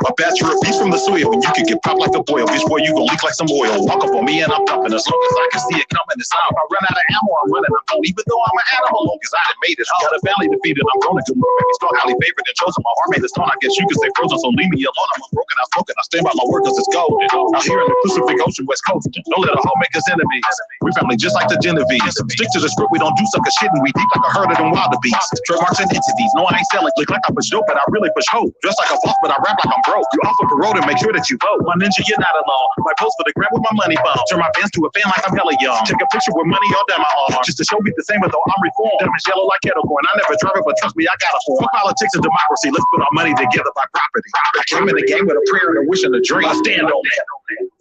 A bachelor beast from the soil, and you can get popped like a boil. Bitch, boy, you gon' leak like some oil. Walk up on me and I'm dumping. As long as I can see it coming, it's out. If I run out of ammo, I'm running. I'm gone, even though I'm an animal. Long as I done made it, got a valley defeated. I'm gonna do it. Strong, highly favored, and chosen. My heart made the stone. I guess you could say frozen, so leave me alone. I'm unbroken, I'm spoken. I stand by my word 'cause it's golden. Out here in the Pacific Ocean, West Coast. Don't let a hoe make us enemies. We family just like the Genovese. Stick to the script, we don't do sucker shit, and we deep like a herd of them wildebeest. Trademarks and entities. No, I ain't selling. Look like I push dope, but I really push hope. Dressed like a boss, but I rap like I'm broke. You offer parole to make sure that you vote. My ninja, you're not alone. My post for the grab with my money bone. Turn my fans to a fan like I'm hella young. Take a picture with money all down my arm. Just to show me the same, but though I'm reformed. Diamonds yellow like kettle corn. I never drive it, but trust me, I got a form. Fuck politics and democracy. Let's put our money together by property. I came in the game with a prayer and a wish and a dream. I stand on that.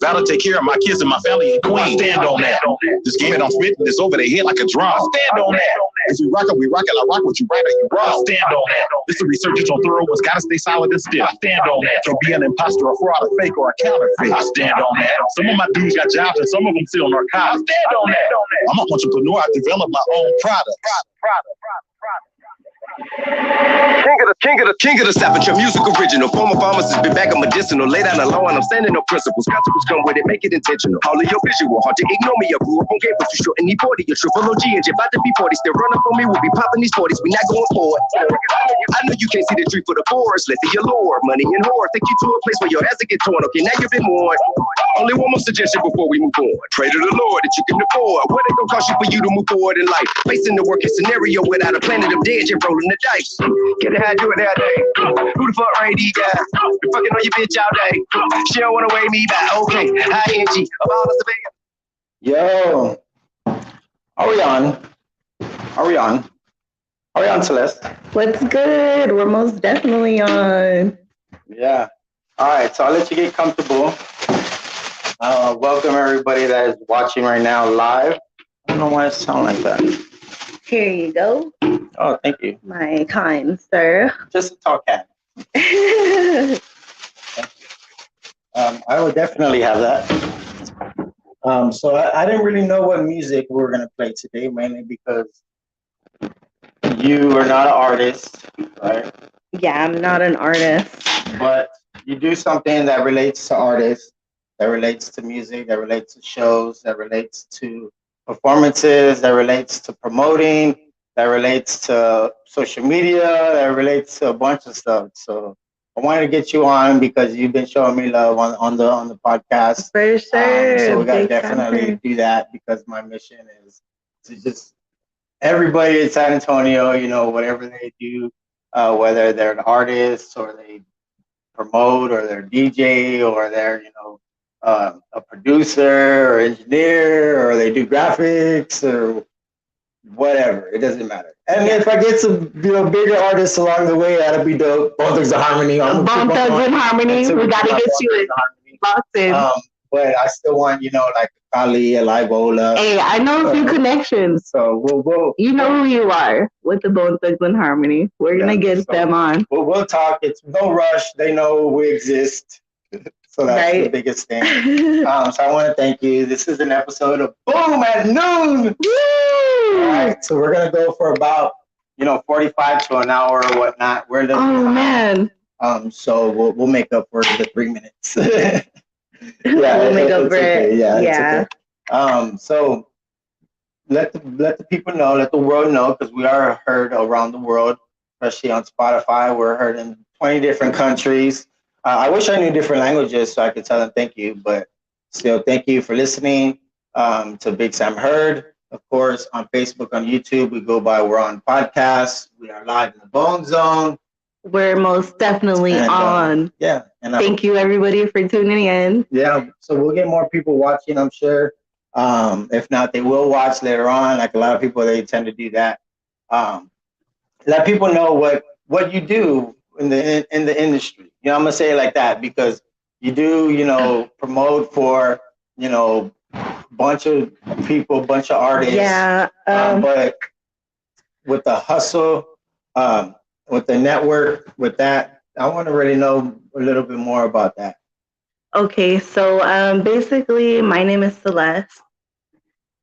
Vow to take care of my kids and my family and queen. I stand on that. This game that I'm spitting is over their head like a drum. I stand on that. If we rock it, we rock it. I rock what you rock it, you rock. I stand on that. This is research on thorough ones. Gotta stay solid and still. I stand on that. Can't be an imposter, a fraud, a fake, or a counterfeit. I stand on that. Some of my dudes got jobs and some of them still narcotics. I stand on that. I'm an entrepreneur. I develop my own product. King of the savage, your music original. Former pharmacist, been back on medicinal. Lay down the law and I'm standing on principles. Principles come with it, make it intentional. All of your visual, hard to ignore me. I grew up on game, but you short and need 40. You're triple OG and you're about to be 40. Still run up on me, we'll be popping these 40s. We not going forward. I know you can't see the tree for the forest. Let the allure, money and whore take you to a place where your ass will get torn. Okay, now you've been warned. Only one more suggestion before we move on. Pray to the Lord that you can afford. What it gonna cost you for you to move forward in life? Facing the working scenario without a planet of dead, you're rolling the dice. Get it how I do it that day. Who the fuck Ray D guy? Been fucking on your bitch all day. She don't wanna weigh me back. Okay, ING about us to Yo, are we on? Are we on, Celeste? What's good? We're most definitely on. Yeah. All right, so I'll let you get comfortable. Welcome everybody that is watching right now live. I don't know why it sounds like that. Here you go. Oh, thank you. My kind sir. Just a tall cat. I would definitely have that. So I didn't really know what music we were going to play today, mainly because you are not an artist, right? Yeah, I'm not an artist. But you do something that relates to artists, that relates to music, that relates to shows, that relates to performances, that relates to promoting, that relates to social media, that relates to a bunch of stuff. So I wanted to get you on because you've been showing me love on the podcast. For sure. So we gotta definitely do that because my mission is to just everybody in San Antonio, you know, whatever they do, whether they're an artist or they promote or they're DJ or they're, you know, a producer or engineer or they do graphics or whatever, it doesn't matter. And if I get some, you know, bigger artists along the way, that'll be dope. Bone ThugsNHarmony. Bone ThugsNHarmony. We gotta get you locked in. But I still want, you know, like Kali, a Livola. Hey, I know a few connections. So we'll you know who you are with the Bone ThugsNHarmony. We're gonna get them on. We'll talk. It's no rush. They know we exist. So that's the biggest thing. So I want to thank you. This is an episode of Boom at Noon. Woo! All right, so we're gonna go for about 45 to an hour or whatnot. We're man. So we'll make up for the 3 minutes. We'll make up for it. Yeah. Okay. So let the people know, let the world know, because we are heard around the world, especially on Spotify. We're heard in 20 different countries. I wish I knew different languages so I could tell them thank you, but still, thank you for listening to Big Sam Heard. Of course, on Facebook, on YouTube, we're on podcasts. We are live in the BoneZone. We're most definitely on. Yeah. And thank you, everybody, for tuning in. Yeah, so we'll get more people watching, I'm sure. If not, they will watch later on. Like a lot of people, they tend to do that. Let people know what you do in the industry. You know, I'm gonna say it like that because you do, promote for, bunch of people, bunch of artists. Yeah. But with the hustle, with the network, with that, I want to really know a little bit more about that. Okay, so basically, my name is Celeste.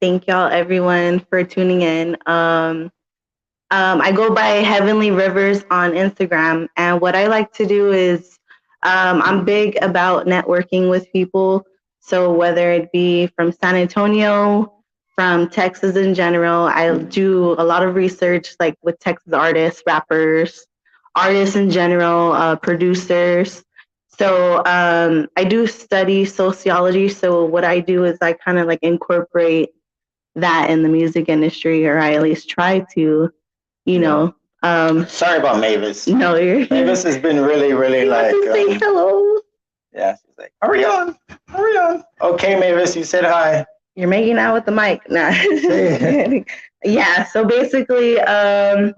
Thank y'all, everyone, for tuning in. I go by Heavenly Rivers on Instagram, and what I like to do is I'm big about networking with people. So whether it be from San Antonio, from Texas in general, I do a lot of research like with Texas artists, rappers, artists in general, producers. So I do study sociology. So what I do is I kind of like incorporate that in the music industry, or I at least try to, you know. Sorry about Mavis. No, Mavis has been really, really like. say hello. Yeah, she's like, hurry on. Okay, Mavis, you said hi. You're making out with the mic. Nah. Yeah. So basically, I'm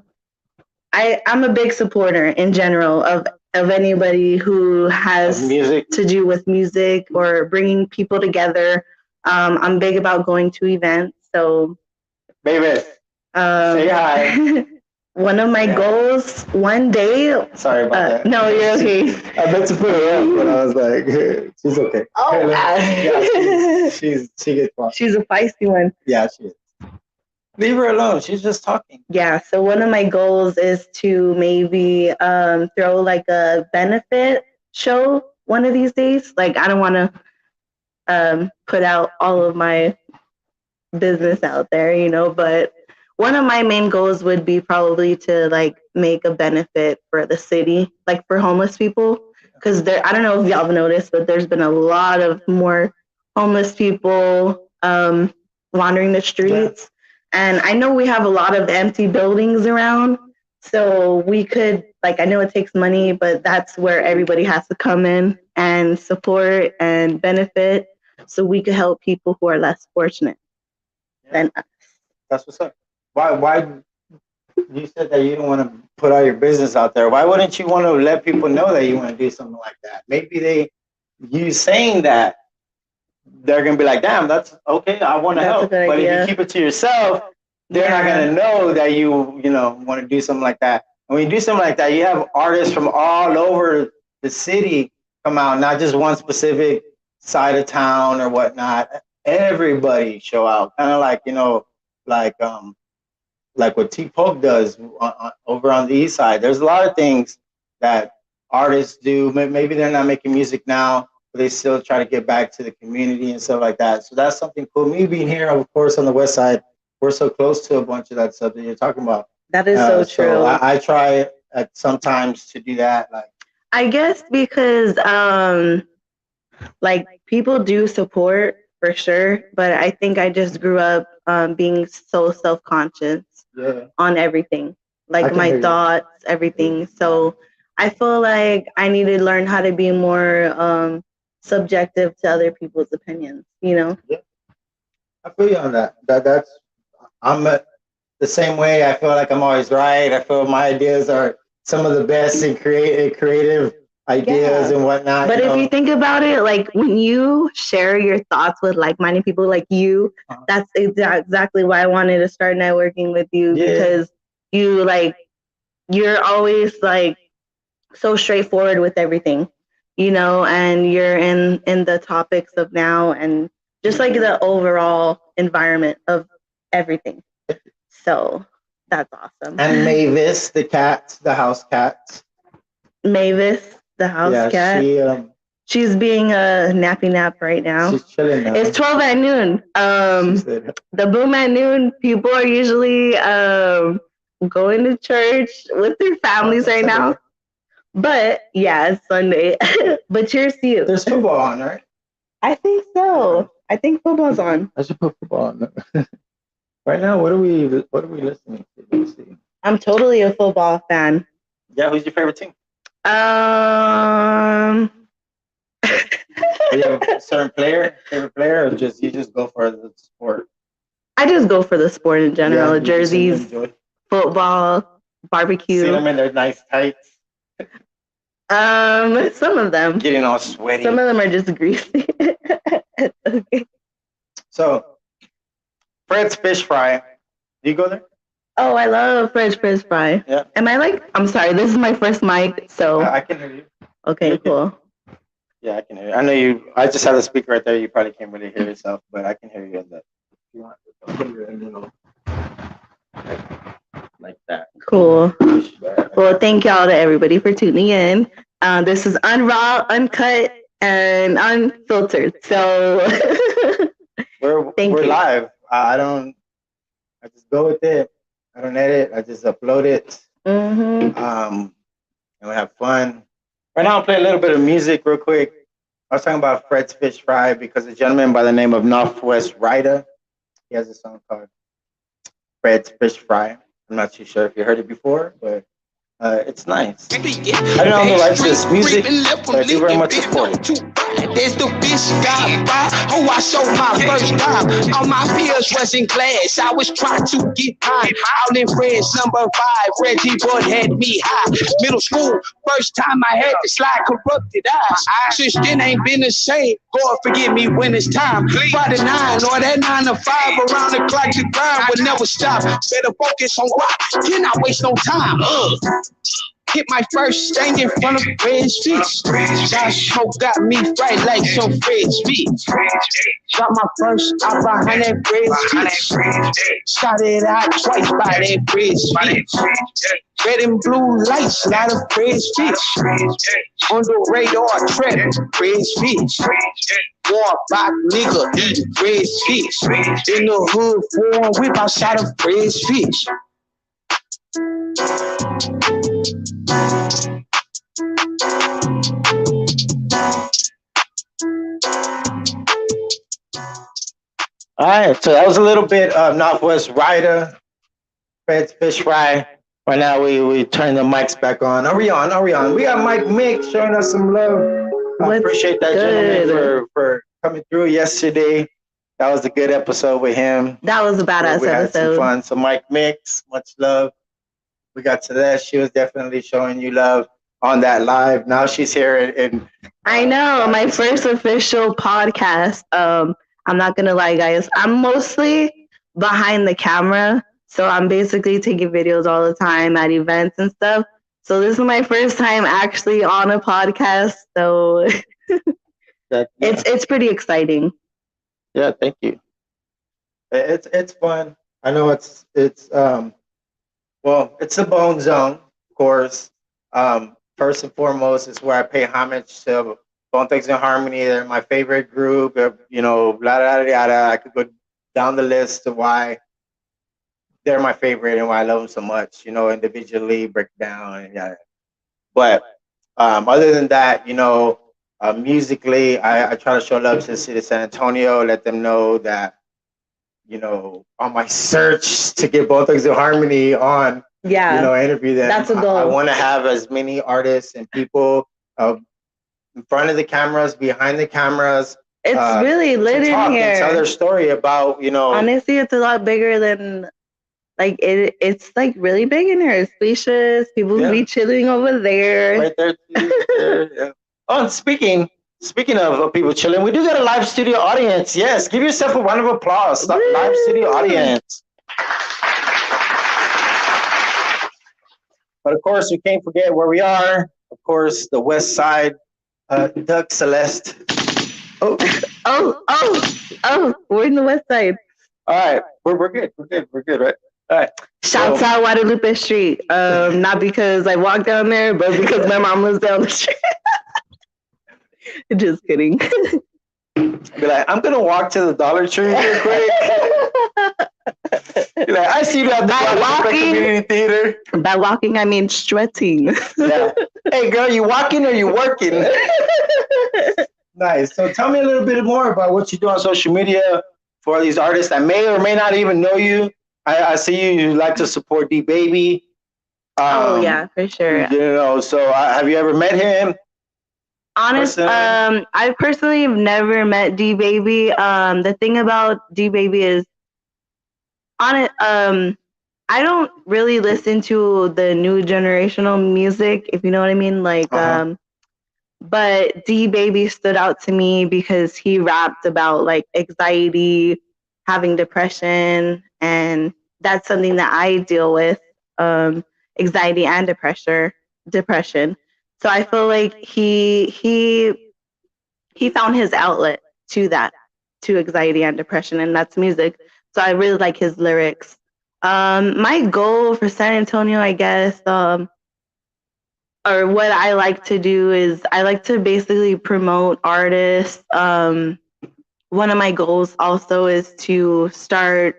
a big supporter in general of anybody who has music to do with music or bringing people together. I'm big about going to events. So, Mavis, say hi. One of my goals one day. Sorry about that. No, you're okay. I meant to put her up, but I was like, she's okay. Oh, yeah, she gets fun. She's a feisty one. Yeah, she is. Leave her alone. She's just talking. Yeah. So one of my goals is to maybe throw like a benefit show one of these days. Like I don't want to put out all of my business out there, but one of my main goals would be probably to like make a benefit for the city, like for homeless people. Because I don't know if y'all have noticed, but there's been a lot of more homeless people wandering the streets. Yeah. And I know we have a lot of empty buildings around. So we could, like, I know it takes money, but that's where everybody has to come in and support and benefit so we could help people who are less fortunate than us. That's what's up. Why you said that you don't want to put all your business out there? Why wouldn't you want to let people know that you want to do something like that? Maybe you saying that, they're gonna be like, damn, that's okay, I want to help. But if you keep it to yourself, they're not gonna know that you want to do something like that. And when you do something like that, you have artists from all over the city come out, not just one specific side of town or whatnot. Everybody show out, kind of like what T-Poke does over on the east side. There's a lot of things that artists do. Maybe they're not making music now, but they still try to get back to the community and stuff like that. So that's something cool. Me being here, of course, on the west side, we're so close to a bunch of that stuff that you're talking about. That is so true. I try sometimes to do that. Like, I guess because like people do support for sure, but I think I just grew up being so self-conscious on everything, like my thoughts, everything. So I feel like I need to learn how to be more subjective to other people's opinions, Yeah, I feel you on that. I'm the same way. I feel like I'm always right. I feel my ideas are some of the best and creative ideas and whatnot. But if you think about it, like when you share your thoughts with like-minded people like you, that's exactly why I wanted to start networking with you, because you're always like so straightforward with everything, and you're in the topics of now and just like the overall environment of everything. So that's awesome. And Mavis, the house cat. Mavis, the house cat. She's being a nappy nap right now. She's chilling now. It's 12 at noon. The boom at noon, people are usually going to church with their families right now. But yeah, it's Sunday. But cheers to you. There's football on, right? I think so. I think football's on. I should put football on. Right now, what are we listening to? Let's see. I'm totally a football fan. Yeah, who's your favorite team? Do you have a certain favorite player, or you just go for the sport? I just go for the sport in general. Jerseys, football, barbecue. See them in their nice tights. Some of them. Getting all sweaty. Some of them are just greasy. Okay. So, Fred's Fish Fry. Do you go there? Oh, I love Fred's Fish Fry. Yeah. Am I like? I'm sorry. This is my first mic, so. I can hear you. Okay, cool. Yeah, I can hear you. I know you. I just had a speaker right there. You probably can't really hear yourself, but I can hear you in that. If you want to put your middle, like that. Cool. Well, thank y'all to everybody for tuning in. This is unraw, uncut, and unfiltered. So we're live. I just go with it. I don't edit. I just upload it. And we have fun. Right now, I'll play a little bit of music real quick. I was talking about Fred's Fish Fry because a gentleman by the name of Northwest Rider, he has a song called Fred's Fish Fry. I'm not too sure if you heard it before, but it's nice. I don't know who likes this music, but I do very much support it. There's the fish guy, oh, I showed my first time. All my peers was in class. I was trying to get high. Out in Friends number 5, Reggie Bud had me high. Middle school, first time I had to slide corrupted eyes. Since then ain't been the same. God forgive me when it's time. 5 to 9 or that 9 to 5 around the clock. The grind would never stop. Better focus on rock. Cannot waste no time. Hit my first stank in front of Fred's Fish. That smoke got me fried like some Fred's Fish. Got my first stop behind that Fred's Fish. Shot it out twice by that Fred's Fish. Red and blue lights, lot of Fred's Fish. On the radar trap, Fred's Fish. War back nigga, eat Fred's Fish. In the hood, foreign whip outside of Fred's Fish. All right, so that was a little bit of Northwest Rider, Fred's Fish Fry. Right now, we turn the mics back on. Are we on? We got Mike Mick showing us some love. I appreciate that gentleman for coming through yesterday. That was a good episode with him. That was a badass we had episode. some fun. So Mike Mix, much love. We got Celeste. She was definitely showing you love on that live. Now she's here and I know, my first official podcast. I'm not gonna lie, guys. I'm mostly behind the camera. So I'm basically taking videos all the time at events and stuff. So this is my first time actually on a podcast. So it's pretty exciting. Yeah, thank you. It's fun. I know it's well, it's a BoneZone, of course. First and foremost, is where I pay homage to Bone ThugsNHarmony. They're my favorite group. You know, blah, blah, blah, blah. I could go down the list of why they're my favorite and why I love them so much. You know, individually, break down, and yeah. But other than that, you know, musically, I try to show love to the city of San Antonio. Let them know that, you know, on my search to get Bone ThugsNHarmony on. Yeah, you know, interview them. That's a goal. I want to have as many artists and people in front of the cameras, behind the cameras. It's really lit in here. And tell their story about, you know. Honestly, it's a lot bigger than, like, it's like really big in here. It's spacious. People be chilling over there. Right there. Yeah. Oh, and speaking of people chilling, we do got a live studio audience. Yes, give yourself a round of applause. Live studio audience. But of course, we can't forget where we are. Of course, the West Side, Doug Celeste. Oh, we're in the West Side. All right, we're good. We're good, right? All right. Shouts out Guadalupe Street. Not because I walked down there, but because my mom lives down the street. Just kidding. Be like, I'm gonna walk to the Dollar Tree real quick. Be like, I see you at the Guadalupe Community Theater. By walking, I mean strutting. Yeah. Hey, girl, you walking or you working? Nice. So tell me a little bit more about what you do on social media for these artists that may or may not even know you. I see you like to support D-Baby. Oh, yeah, for sure. You know, so have you ever met him? Honestly, I personally have never met D-Baby. The thing about D-Baby is, I don't really listen to the new generational music, if you know what I mean. Like, but D-Baby stood out to me because he rapped about like anxiety, having depression, and that's something that I deal with, anxiety and depression. So I feel like he found his outlet to that, to anxiety and depression, and that's music. So I really like his lyrics. My goal for San Antonio, I guess, or what I like to do is I like to basically promote artists. One of my goals also is to start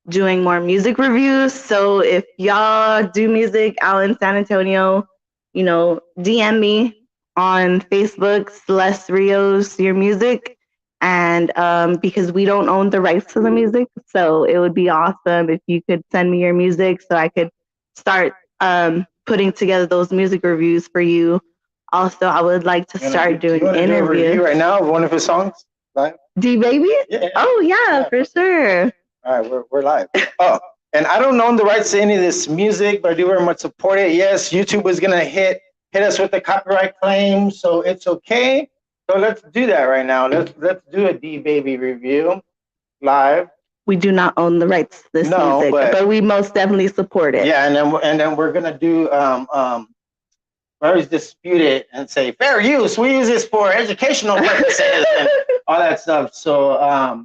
doing more music reviews. So if y'all do music out in San Antonio, you know, DM me on Facebook, Celeste Rios, your music. And because we don't own the rights to the music, so it would be awesome if you could send me your music so I could start putting together those music reviews for you. Also, I would like to start doing interviews. Do a review right now of one of his songs? Live? D Baby? Yeah. Oh yeah, for sure. All right, we're live. Oh, and I don't own the rights to any of this music, but I do very much support it. Yes, YouTube is gonna hit us with the copyright claim, so it's okay. So let's do that right now. Let's do a D Baby review live. We do not own the rights to this music, but we most definitely support it. Yeah, and then we're gonna do we always dispute it and say fair use. We use this for educational purposes and all that stuff. So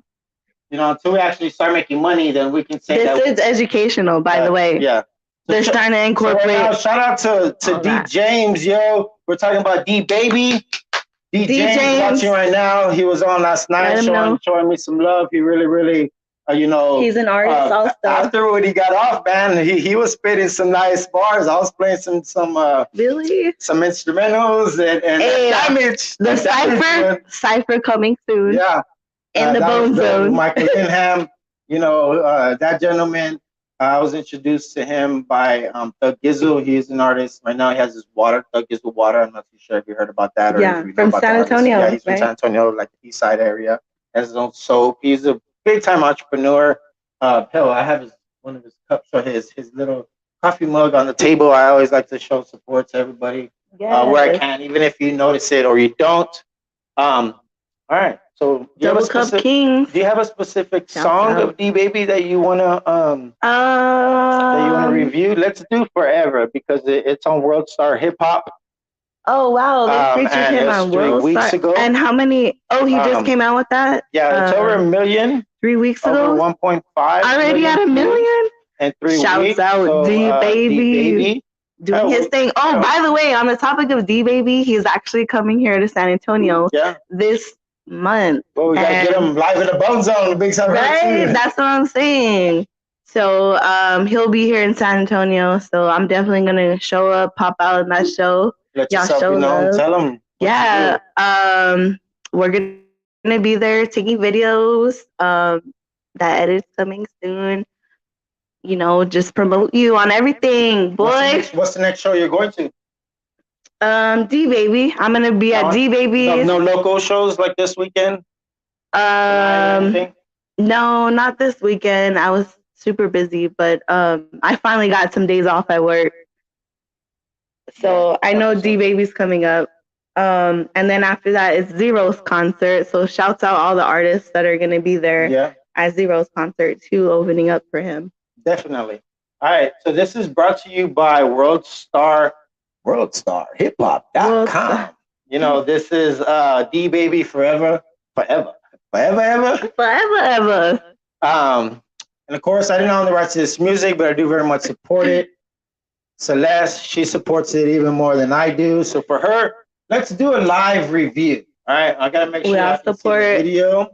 you know, until we actually start making money, then we can say this is educational, by the way. Yeah. They're starting to incorporate. So right now, shout out to D James, yo. We're talking about D Baby. D James watching right now. He was on last night showing me some love. He really you know, he's an artist also. After when he got off, man, he was spitting some nice bars. I was playing some really some instrumentals and hey, damage. The cipher coming soon. Yeah. In the BoneZone. Michael Inham, you know, that gentleman. I was introduced to him by Thug Gizzle. He's an artist. Right now he has his water, Thug Gizzle Water. I'm not too sure if you heard about that or if you know about San Antonio. Yeah, he's from San Antonio, like the east side area. Has his own soap. He's a big time entrepreneur. Hell, I have one of his cups or his little coffee mug on the table. I always like to show support to everybody where I can, even if you notice it or you don't. All right. So do you have a specific song of D Baby that you wanna review? Let's do Forever because it's on World Star Hip Hop. Oh wow, this featured him on World Star. Ago. And how many? Oh, he just came out with that. Yeah, it's over 1 million. 3 weeks ago. Over 1.5. Already at 1 million. And 3 weeks. Shouts out D Baby. Doing his thing. Oh, by the way, on the topic of D Baby, he's actually coming here to San Antonio this month. Well, we gotta get him live in the BoneZone, the big time. Right, that's what I'm saying. So he'll be here in San Antonio. So I'm definitely gonna show up, pop out in that show. Let yourself be known. Tell them. Yeah, we're gonna be there taking videos. That edit's coming soon. You know, just promote you on everything, boy. What's the next show you're going to? D Baby. I'm gonna be at D Baby. No local shows like this weekend. No, not this weekend. I was super busy, but I finally got some days off at work. So I know D Baby's coming up. And then after that, it's Zero's concert. So shouts out all the artists that are gonna be there at Zero's concert too, opening up for him. Definitely. All right. So this is brought to you by WorldStarHipHop.com. You know, this is D Baby Forever. And of course, I didn't own the rights to this music, but I do very much support it. Celeste, she supports it even more than I do. So for her, let's do a live review. All right, I gotta make sure I can see the video.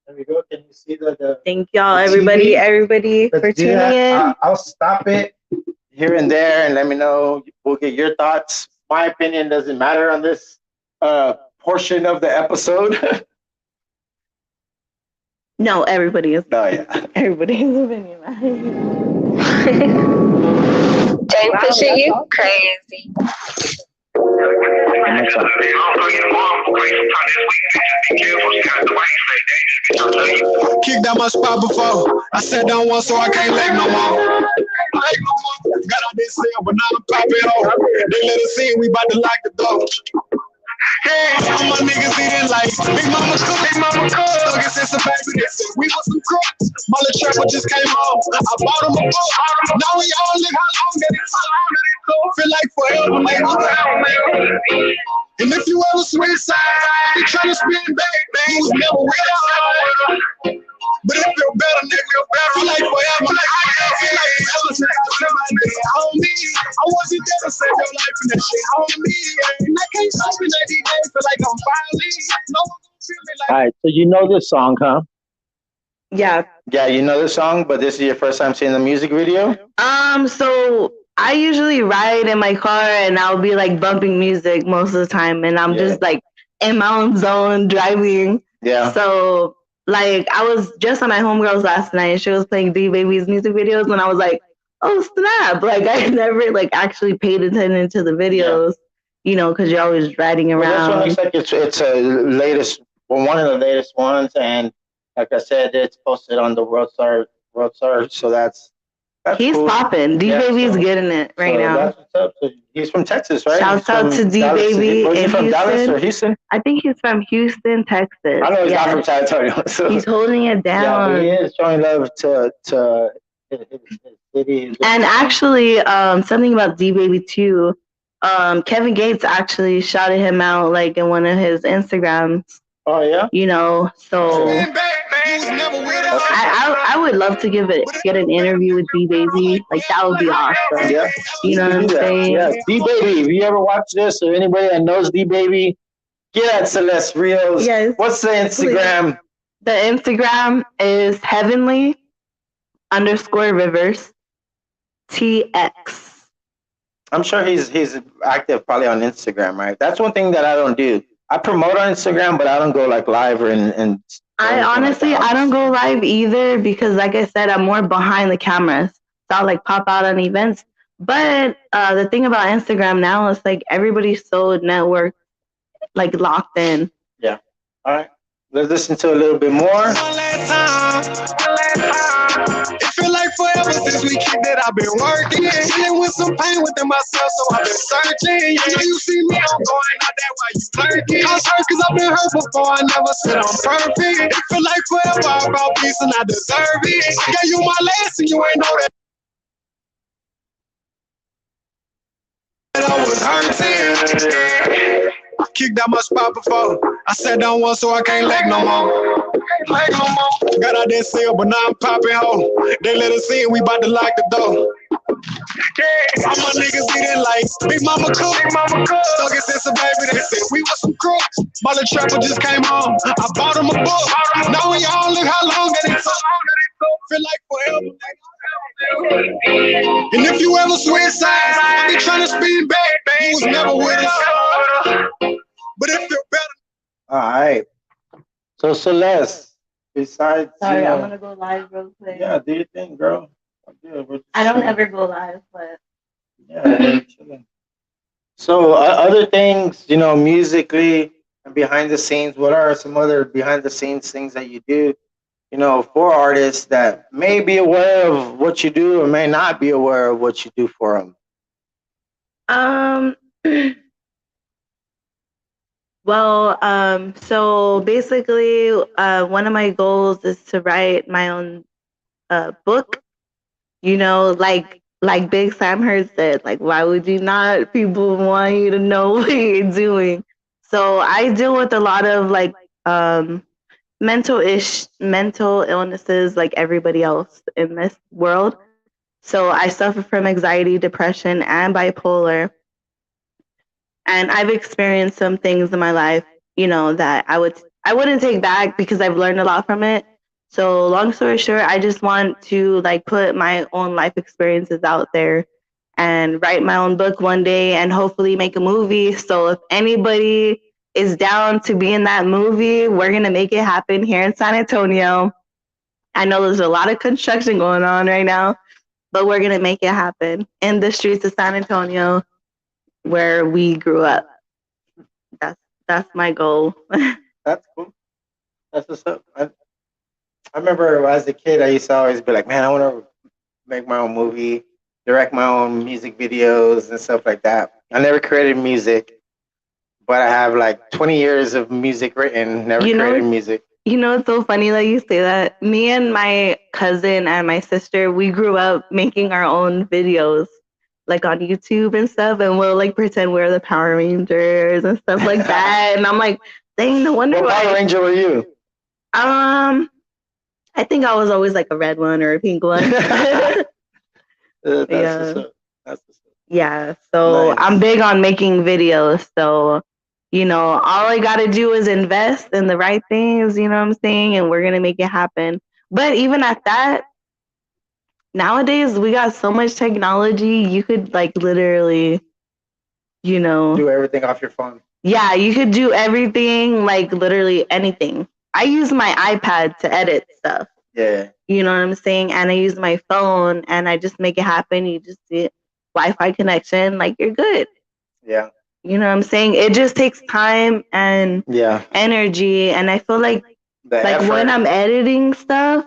There we go. Can you see the Thank y'all, everybody for tuning in. I'll stop it here and there and let me know. We'll get your thoughts. My opinion doesn't matter on this portion of the episode. No, everybody is. Oh yeah. Everybody's opinion matters. Jay pushing you crazy. Kicked out my spot before. I sat down once, so I can't leg no more. Got out this cell, but now I'm popping off. They let us in, we about to lock the door. Hey, all my niggas eating like Big Mama cook, Stuck it since a baby, they said we want some crooks. My little trapper just came home. I bought him a book. Now we all live how long that it's feel like forever, nigga. And if you ever switch sides, you try to spin back, man, you was never with us. But if your better, nigga. Feel like forever. I feel like forever since I spent my nigga on me. I wasn't there to save your life and that shit on me. And I can't stop it that these days. Feel like I'm finally. No one gonna feel me like. All right, so you know this song, huh? Yeah. Yeah, you know the song, but this is your first time seeing the music video? So I usually ride in my car and I'll be like bumping music most of the time, and I'm just like in my own zone driving. Yeah. So like I was just on my homegirls last night and she was playing D Baby's music videos and I was like, oh snap! Like I never like actually paid attention to the videos, you know, because you're always riding around. Well, this one looks like it's a latest, one of the latest ones, and like I said, it's posted on the World Star, so that's he's cool. popping. D Baby's getting it right now. That's what's up. So he's from Texas, right? Shouts out to D Baby. Was he from Dallas or Houston? I think he's from Houston, Texas. I know he's not from San Antonio. So. He's holding it down. Yeah, but he is showing love to his city. And actually, something about D Baby too. Kevin Gates actually shouted him out like in one of his Instagrams. Oh yeah. You know, so I would love to get an interview with D Baby. Like that would be awesome. Yeah. You know what I'm saying? Yeah. D Baby, if you ever watch this or anybody that knows D Baby, get at Celeste Rios. Yes. What's the Instagram? The Instagram is heavenly_rivers TX. I'm sure he's active probably on Instagram, right? That's one thing that I don't do. I promote on Instagram, but I don't go like live and I honestly, I don't go live either because like I said, I'm more behind the cameras. So I'll like pop out on events. But the thing about Instagram now is like everybody's so networked, like locked in. Yeah. All right. Let's listen to a little bit more. It feel like forever since we kicked it. I've been working, dealing with some pain within myself, so I've been searching. You know you see me, I'm going out there while you lurking. I was hurt cause I've been hurt before, I never said I'm perfect. It feel like forever, I brought peace and I deserve it. I gave you my last and you ain't know that. I was hurting. I kicked out my spot before. I sat down once so I can't leg no more. Got out that cell, but now I'm popping home. They let us in, we about to lock the door. All my niggas didn't like Big Mama Cook. Stuck it since a baby, they said we was some crooks. My little trapper just came home. I bought him a book. Now we all look how long that it took. Feel like forever. And if you ever switch sides, I be trying to spin back. You was never with us. But it feel better. All right. So Celeste, besides sorry, I'm gonna go live real quick. Yeah, do your thing, girl. I don't ever go live, but yeah. So other things, you know, musically and behind the scenes, what are some other behind the scenes things that you do, you know, for artists that may be aware of what you do or may not be aware of what you do for them? Well, so basically, one of my goals is to write my own book. You know, like Big Sam Hurd said, like, why would you not? People want you to know what you're doing. So I deal with a lot of like mental illnesses like everybody else in this world. So I suffer from anxiety, depression, and bipolar. And I've experienced some things in my life, you know, that I wouldn't take back because I've learned a lot from it. So long story short, I just want to like put my own life experiences out there and write my own book one day and hopefully make a movie. So if anybody is down to be in that movie, we're going to make it happen here in San Antonio. I know there's a lot of construction going on right now, but we're going to make it happen in the streets of San Antonio where we grew up. That's my goal. That's cool. That's what's up. I remember as a kid, I used to always be like, man, I want to make my own movie, direct my own music videos and stuff like that. I never created music, but I have like 20 years of music written, never created music. You know, it's so funny that you say that. Me and my cousin and my sister, we grew up making our own videos, like on YouTube and stuff, and we'll like pretend we're the Power Rangers and stuff like that. And I'm like, dang, no wonder What why. Power Ranger were you? I think I was always like a red one or a pink one. That's Yeah. what's up. That's what's up. Yeah, so Nice. I'm big on making videos. So, all I got to do is invest in the right things, you know what I'm saying? And we're going to make it happen. But even at that, nowadays we got so much technology. You could like literally, Do everything off your phone. yeah, you could do everything, like literally anything. I use my iPad to edit stuff. Yeah. You know what I'm saying? And I use my phone and I just make it happen. You just see Wi-Fi connection, like you're good. Yeah. You know what I'm saying? It just takes time and Yeah. energy. And I feel like when I'm editing stuff,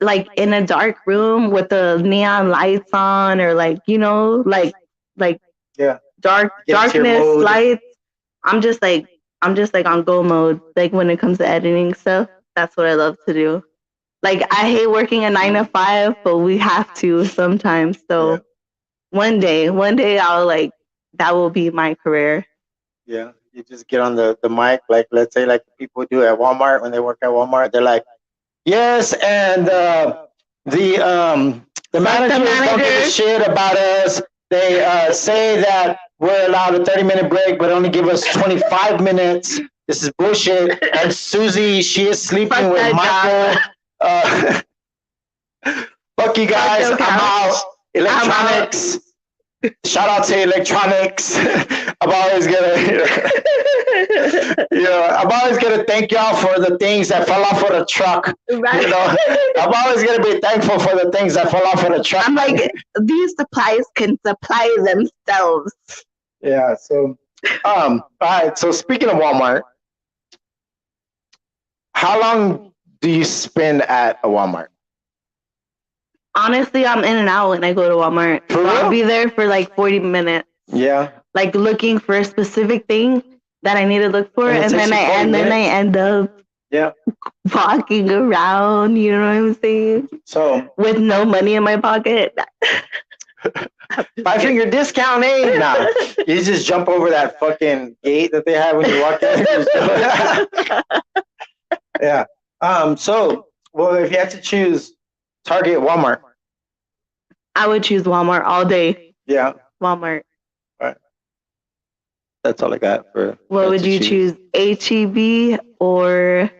like in a dark room with the neon lights on or like, Yeah. darkness lights, I'm just like on go mode. Like when it comes to editing stuff, that's what I love to do. Like I hate working a 9 to 5, but we have to sometimes. So Yeah. one day I'll that will be my career. Yeah. You just get on the mic, like let's say like people do at Walmart when they work at Walmart. They're like, yes, and the managers don't give a shit about us. They say that we're allowed a 30-minute break, but only give us 25 minutes. This is bullshit. And Susie, she is sleeping with Michael. Fuck you guys. I'm out. Electronics. Shout out to electronics. I'm always gonna thank y'all for the things that fell off of the truck. Right. I'm always gonna be thankful for the things that fell off of the truck. I'm like, these supplies can supply themselves. Yeah. So, all right. So speaking of Walmart, how long do you spend at a Walmart? Honestly, I'm in and out when I go to Walmart. For real? I'll be there for like 40 minutes. Yeah. Like looking for a specific thing that I need to look for, and then I end up walking around. You know what I'm saying? So with no money in my pocket. 5-finger discount, eh? Nah, you just jump over that fucking gate that they have when you walk in. Yeah. So, well, if you had to choose Target, Walmart, I would choose Walmart all day. Yeah. Walmart. All right. That's all I got for. What would you choose? HEB or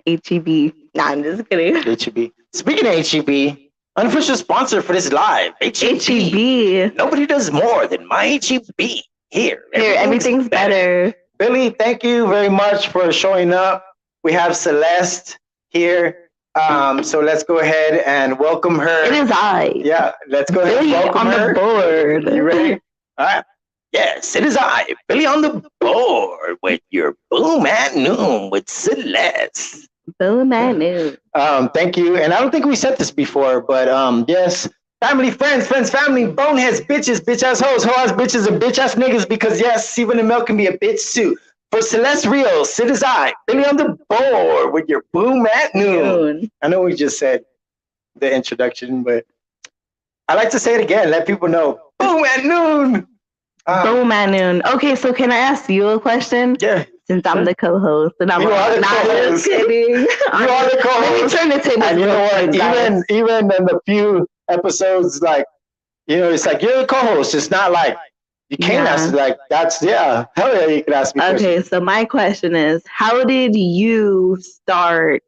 HEB? Nah, I'm just kidding. HEB. Speaking of HEB, unofficial sponsor for this live. HEB. Nobody does more than my HEB. Here, everything's better. Billy, thank you very much for showing up. We have Celeste here. So let's go ahead and welcome her. It is I. Yeah, let's go ahead and welcome her. Billy on the board. You ready? All right. Yes, it is I, Billy on the board with your Boom at Noon with Celeste. Boom at Noon. Thank you. And I don't think we said this before, but yes. Family, friends, family, boneheads, bitches, bitch-ass hoes, hoe-ass bitches, and bitch-ass niggas, because yes, Steven and Mel can be a bitch too. For Celeste Rios, it is I, Billy on the board with your Boom at Noon. I know we just said the introduction, but I like to say it again, let people know. Boom at Noon. Boom at Noon. Okay, so can I ask you a question? Yeah. Since I'm the co-host, and I'm not just kidding. You are the co-host. Turn the tables. And you know what? Even in the few episodes, like, it's like you're the co-host. It's not like you can't ask. Like hell yeah, you can ask me. Okay, so my question is, how did you start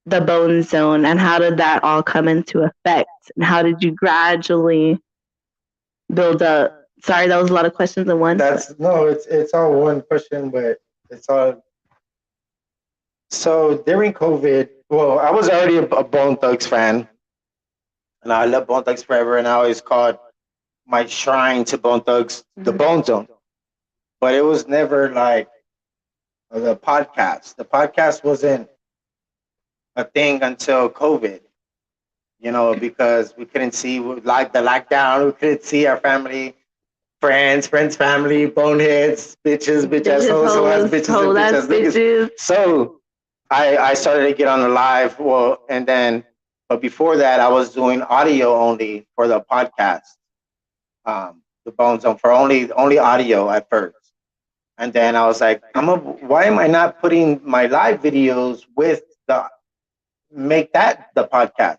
the BoneZone, and how did that all come into effect, and how did you gradually build up? Sorry, that was a lot of questions in one. It's all one question, but it's all. So during COVID, well, I was already a Bone Thugs fan, and I love Bone Thugs forever, and I always called my shrine to Bone Thugs the BoneZone. But it was never like the podcast. The podcast wasn't a thing until COVID, because we couldn't see like the lockdown. We couldn't see our family. Friends, family, boneheads, bitches, hoes, bitches, bitches. So I started to get on the live. But before that, I was doing audio only for the podcast, the BoneZone, for only audio at first. And then I was like, why am I not putting my live videos with make that the podcast.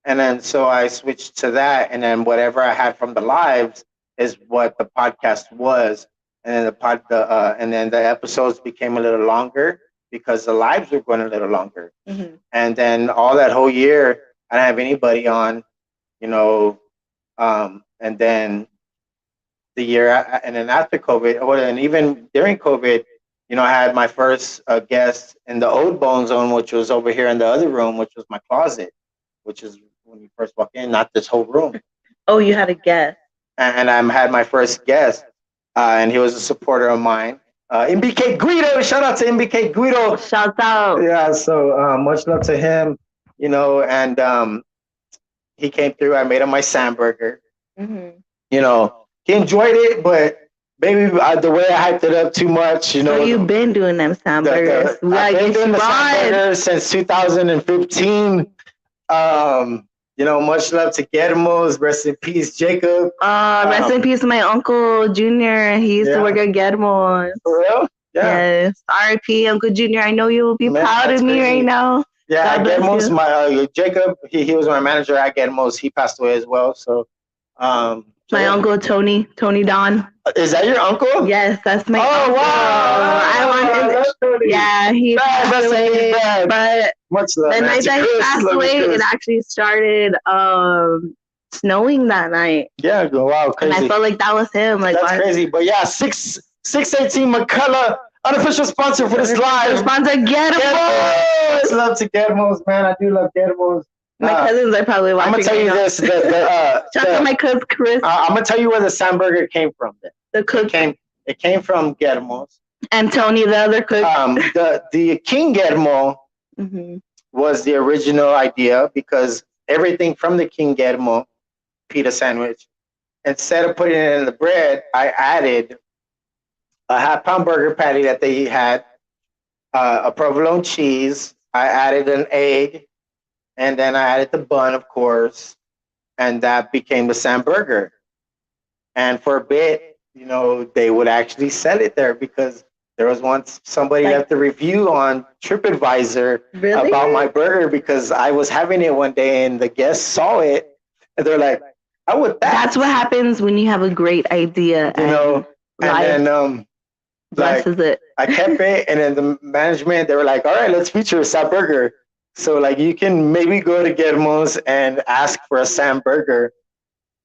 And then so I switched to that, and then whatever I had from the lives is what the podcast was. And then and then the episodes became a little longer because the lives were going a little longer. Mhm. And then all that whole year, I didn't have anybody on, you know. And then and then after COVID, or and even during COVID, I had my first guest in the old BoneZone, which was over here in the other room, which was my closet, which is when you first walk in, not this whole room. Oh, you had a guest. And I had my first guest, and he was a supporter of mine. MBK Guido, shout out to MBK Guido. Shout out. Yeah, so much love to him, and he came through. I made him my Sandburger. Mm-hmm. He enjoyed it, but maybe the way I hyped it up too much, So you've been doing them Sandburgers. I've been doing the Sandburgers since 2015. Much love to Guillermo's. Rest in peace, Jacob. Rest in peace, my uncle Junior. He used to work at Guillermo's. For real? Yeah. Yes. R.I.P. Uncle Junior. I know you will be proud of me right now. Yeah, Guillermo's my Jacob. He was my manager at Guillermo's. He passed away as well. So, my uncle Tony Don. Is that your uncle? Yes, that's my uncle. Wow! I want him. Yeah, he passed away. But much love, the night that he passed away, it actually started snowing that night. Yeah, wow, crazy. And I felt like that was him. Like, that's crazy. But yeah, 618 McCullough, unofficial sponsor for this live. Sponsor Guillermo's. Much love to Guillermo's, man. I do love Guillermo's. My cousins are probably watching. I'm gonna tell you this. Shout out to my cousin Chris. I'm gonna tell you where the Sandburger came from. The cook it came from Guillermo's. And Tony, the other cook. The King Guillermo mm-hmm. was the original idea because everything from the King Guillermo pita sandwich, instead of putting it in the bread, I added a half-pound burger patty that they had, a provolone cheese. I added an egg. And then I added the bun, of course, and that became the Sandburger. And for a bit, they would actually sell it there because there was once somebody left a review on TripAdvisor about my burger because I was having it one day and the guests saw it and they're like, "I would." That's what happens when you have a great idea, and then it. I kept it, and then the management they were like, "All right, let's feature a Sandburger." So you can maybe go to Guillermo's and ask for a Sandburger.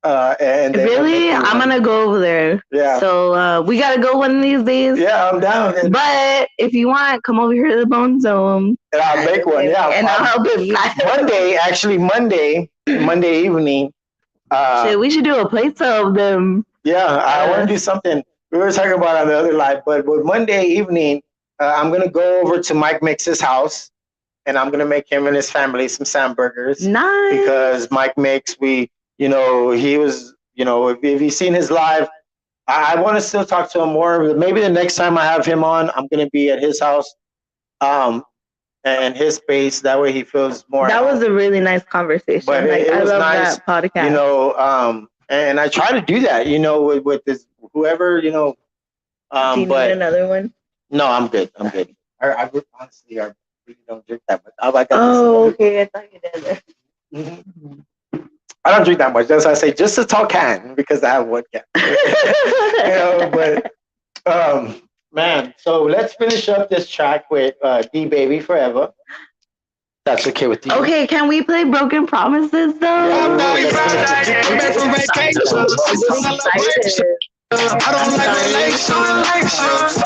And really, I'm gonna go over there. Yeah. So we gotta go one of these days. Yeah, I'm down. But if you want, come over here to the BoneZone. And I'll make one. Yeah. And I'll help him. Monday evening. Shit, we should do a plate sale of them. Yeah, I want to do something. We were talking about it on the other live, but with Monday evening, I'm gonna go over to Mike Mix's house. And I'm gonna make him and his family some Sandburgers. Nice. Because Mike Mix, he was, if you've seen his live, I want to still talk to him more. Maybe the next time I have him on, I'm gonna be at his house, and his space. That way he feels more. That was a really nice conversation. But it I was love nice, that podcast. And I try to do that, with this whoever, Do you need another one? No, I'm good. I honestly really don't drink that much. Okay. I thought you did. Mm-hmm. I don't drink that much. That's why I say just a tall can because I have one can. Man. So let's finish up this track with D Baby Forever. That's okay with you. Okay, can we play Broken Promises though? I don't like relations.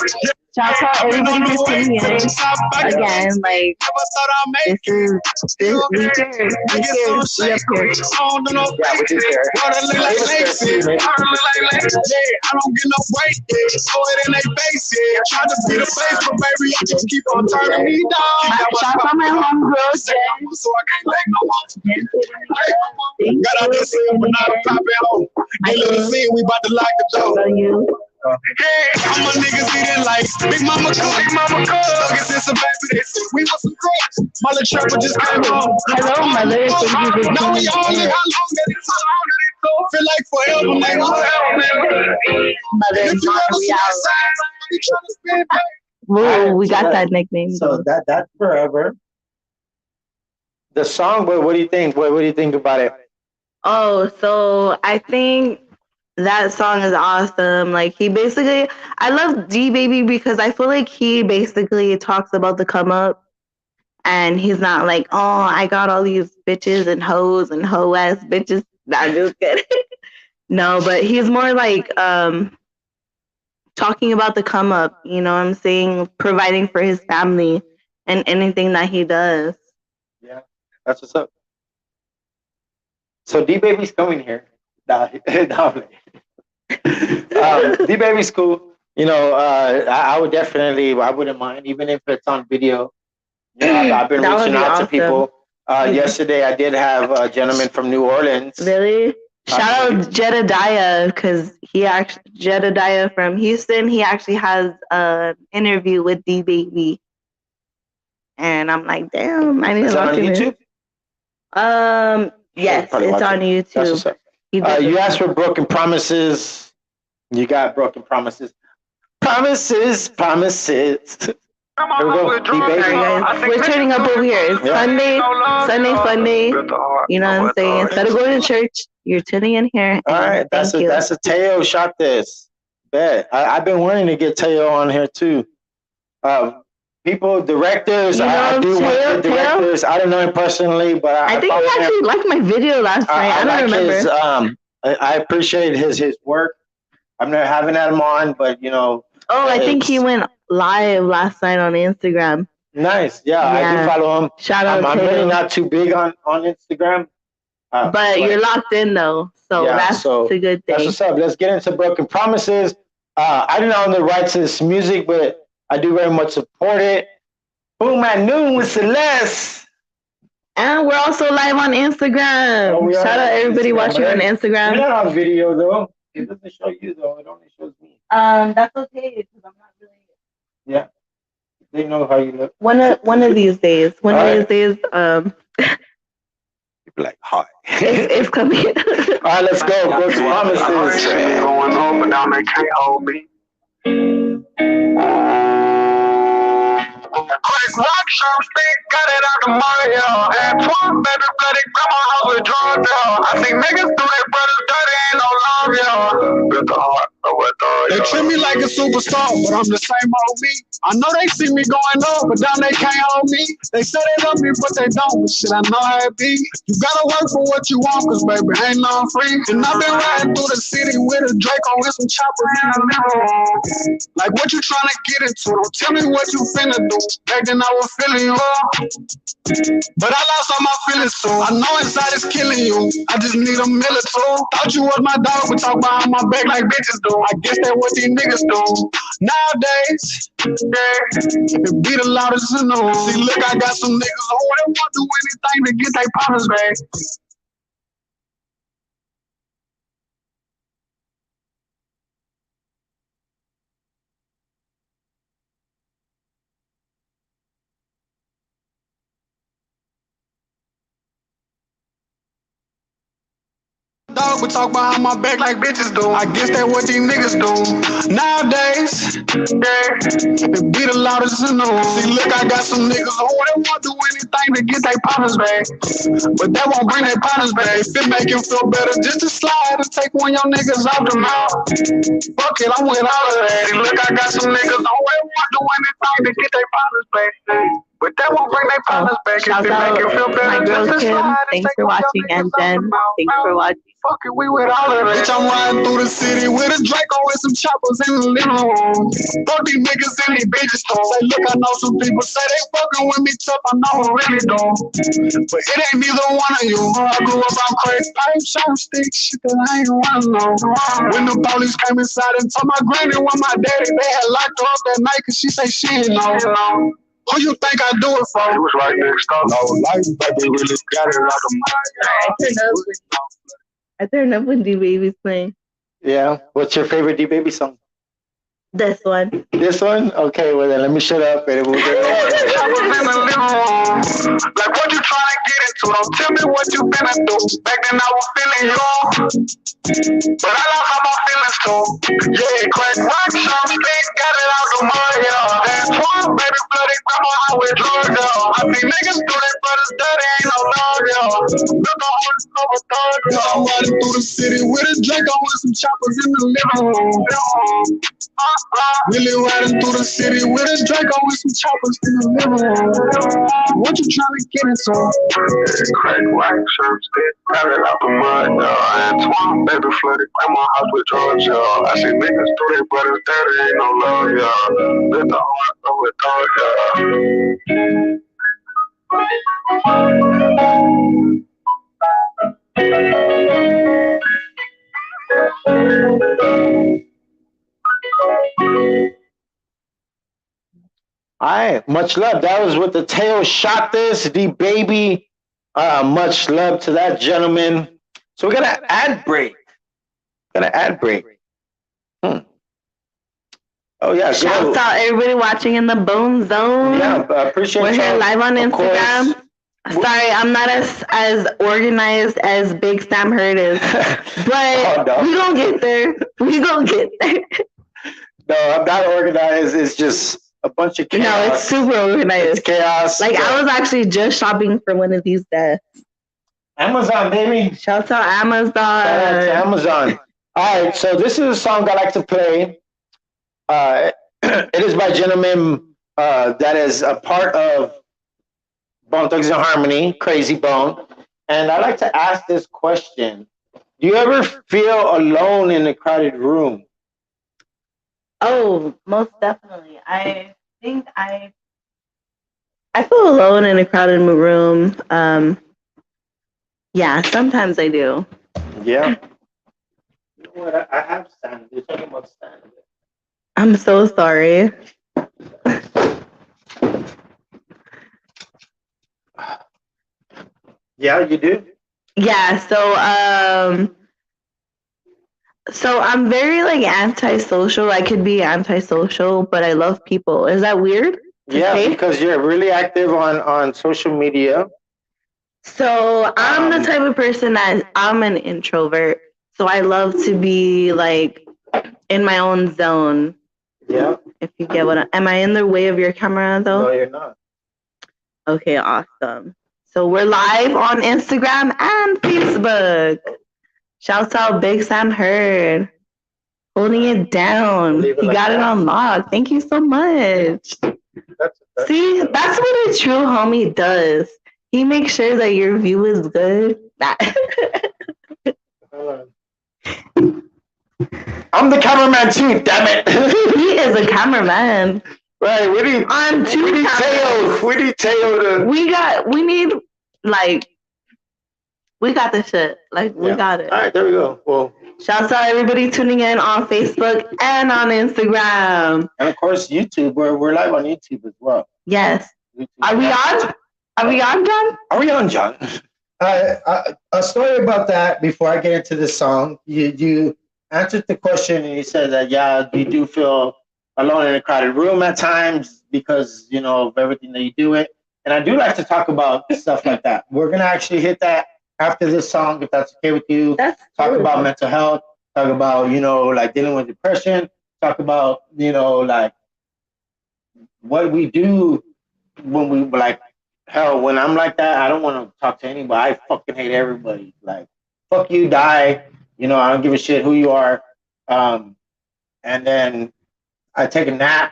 Shout out everybody who's tuning in. Again, this is we up here. I don't get no weight, throw it in their face. Try to be the face, but baby, you just keep on turning me down. Shout out my homegirl, so I can't let no more. Got out this here, but not pop it on. They let us see, we about to lock the door. Hey, all my niggas eating like Big Mama cook. Nuggets and some baby, we want some cracks. My little trapper just came home. Hello, mother. Thank you for Now we all live how long that it's so feel like forever, nigga. Mother, we out. Whoa, we got that nickname. So that's forever. The song, but what do you think? What do you think about it? Oh, so I think that song is awesome. Like he basically, I love D Baby because I feel like he basically talks about the come up, and he's not like, oh, I got all these bitches and hoes and hoe ass bitches. Nah, just kidding. No, but he's more like talking about the come up. You know what I'm saying? Providing for his family and anything that he does. Yeah, that's what's up. So D Baby's coming here. D Baby's cool. You know, I would definitely, I wouldn't mind, even if it's on video. You know, I've been That would reaching be out to awesome. people. Yesterday, I did have a gentleman from New Orleans. Really? Shout out Jedediah, because Jedediah from Houston, he actually has an interview with D Baby. And I'm like, damn, I need to watch it. Yes, it's on YouTube. You asked for Broken Promises. You got Broken Promises. Promises. Here we go. D-Baby. We're turning up over here. It's Sunday fun day. You know what I'm saying? Instead of going to church, you're tuning in here. All right, that's a Teo shot this. Bet. I've been wanting to get Teo on here too. People, directors, I do want the directors. I don't know him personally, but I think he actually liked my video last night. I don't remember. I appreciate his work. I'm not having him on, but you know. Oh, I think he went live last night on Instagram. Nice. Yeah, I do follow him. Shout out I'm really not too big on Instagram. But you're locked in though, so that's a good thing. That's what's up. Let's get into Broken Promises. I don't own the rights to this music, but I do very much support it. Boom at noon with Celeste. And we're also live on Instagram. Shout out everybody watching on Instagram. We're not on video though. It doesn't show you though. It only shows me. That's okay because I'm not really. Yeah. They know how you look. One of these days. One of these days. People like hi. It's coming. All right, let's go. Broken Promises. Going on, but now they can't hold me. Quick rock, sharp stick, got it out the Mario. And 12, baby, bloody grandma house with drugs, yo. I see niggas do their brothers dirty, ain't no love, yo. With the heart. They treat me like a superstar, but I'm the same old me. I know they see me going up, but down they can't hold me. They say they love me, but they don't. But shit, I know how it be. You gotta work for what you want, cause baby, ain't no free. And I've been riding through the city with a Draco with some choppers in the middle. Like what you trying to get into? Don't tell me what you finna do. Back then I was feeling you up, but I lost all my feelings too. I know inside it's killing you. I just need a minute or two. Thought you was my dog, but talk behind my back like bitches do. I guess that's what these niggas do nowadays. Yeah, it be the loudest in the room. See, look, I got some niggas who won't do anything to get their partners back. Dog would talk behind my back like bitches do. I guess that's what these niggas do nowadays. Yeah, it be the loudest in the room. See, look, I got some niggas who won't do anything to get their partners back, but that won't bring their partners back. If it make you feel better, just to slide and take one of your niggas out the mouth. Fuck it, I'm with all of that. See, look, I got some niggas who won't do anything to get their partners back, but that won't bring their partners back. If it make you feel better, just to slide. Thanks for watching, and Jen, thanks for watching. Fuck it, we with all of that. Bitch, I'm riding through the city with a Draco and some choppers in the living room. Fuck these niggas in these bitches though. Say, look, I know some people say they fucking with me tough. I know I really don't, but it ain't neither one of you. I grew up on crazy pipe, sharp stick, shit that I ain't wanna know. When the police came inside and told my granny and my daddy, they had locked her up that night cause she say she ain't know. Who you think I do it for? It was right next door. No life, baby, really got it out of my. I turned up when D Baby's playing. Yeah. What's your favorite D Baby song? This one. This one? Okay, well then let me shut up and we'll get like what you trying to get into? Don't tell me what you finna do. Back then I was feeling you, but I lost all my feelings too. Yeah, crack rock, sharp stick, got it out the mud, yeah. That's 12, baby, bloody grandma, I with drugs, yeah. I see niggas do that, but brothers that ain't no love, yeah. Look on what's over thug, yeah. I'm riding through the city with a Draco with some choppers in the living room. Really riding through the city with a Draco with some choppers in the living room. What you trying to get into? Crack white shirt, stick, grab it out the mud, yeah. I had 12 baby flooded grandma house with drugs, yeah. I see niggas through their brothers that ain't no love, yeah. Let the heart go with thug, yeah. All right, much love. That was with the tail shot this, the baby. Much love to that gentleman. So we're gonna ad break. Oh yeah, Shouts out everybody watching in the Bone Zone. Yeah, appreciate. We're here live on Instagram. Sorry, I'm not as organized as Big Sam Hurd is, but we gonna get there. No, I'm not organized. It's just a bunch of chaos. No, it's super organized. It's chaos. Like, I was actually just shopping for one of these desks. Amazon, baby. Shouts out Amazon. Shout out to Amazon. All right, so this is a song I like to play. It is by a gentleman that is a part of Bone ThugsNHarmony, Crazy Bone. And I like to ask this question. Do you ever feel alone in a crowded room? Oh, most definitely. I think I feel alone in a crowded room. Yeah, sometimes I do. Yeah. You know what? I have stand. You're talking about stand. I'm so sorry. Yeah, you do? Yeah, so I'm very like antisocial. I could be antisocial, but I love people. Is that weird? Yeah, because you're really active on social media. So I'm the type of person that I'm an introvert. So I love to be like in my own zone. Yeah. If you get what am I in the way of your camera though? No, you're not. Okay, awesome. So we're live on Instagram and Facebook. Shouts out Big Sam Hurd. Holding it down. He got it on lock. Thank you so much. See, that's what a true homie does. He makes sure that your view is good. I'm the cameraman too, damn it. He is a cameraman. Right, we need tail. We got the shit. Like, we got it. All right, there we go. Well, shouts out everybody tuning in on Facebook and on Instagram. And of course, YouTube. We're live on YouTube as well. Yes. YouTube. Are we on? Are we on, John? Are we on, John? A story about that before I get into this song. You answered the question and you said that, yeah, you do feel alone in a crowded room at times because, you know, of everything that you do it. And I do like to talk about stuff like that. We're going to actually hit that after this song, if that's okay with you. Talk about mental health, talk about, you know, like dealing with depression, talk about, you know, like what we do when we, like, hell, when I'm like that, I don't want to talk to anybody. I fucking hate everybody. Like, fuck you, die. You know, I don't give a shit who you are. And then I take a nap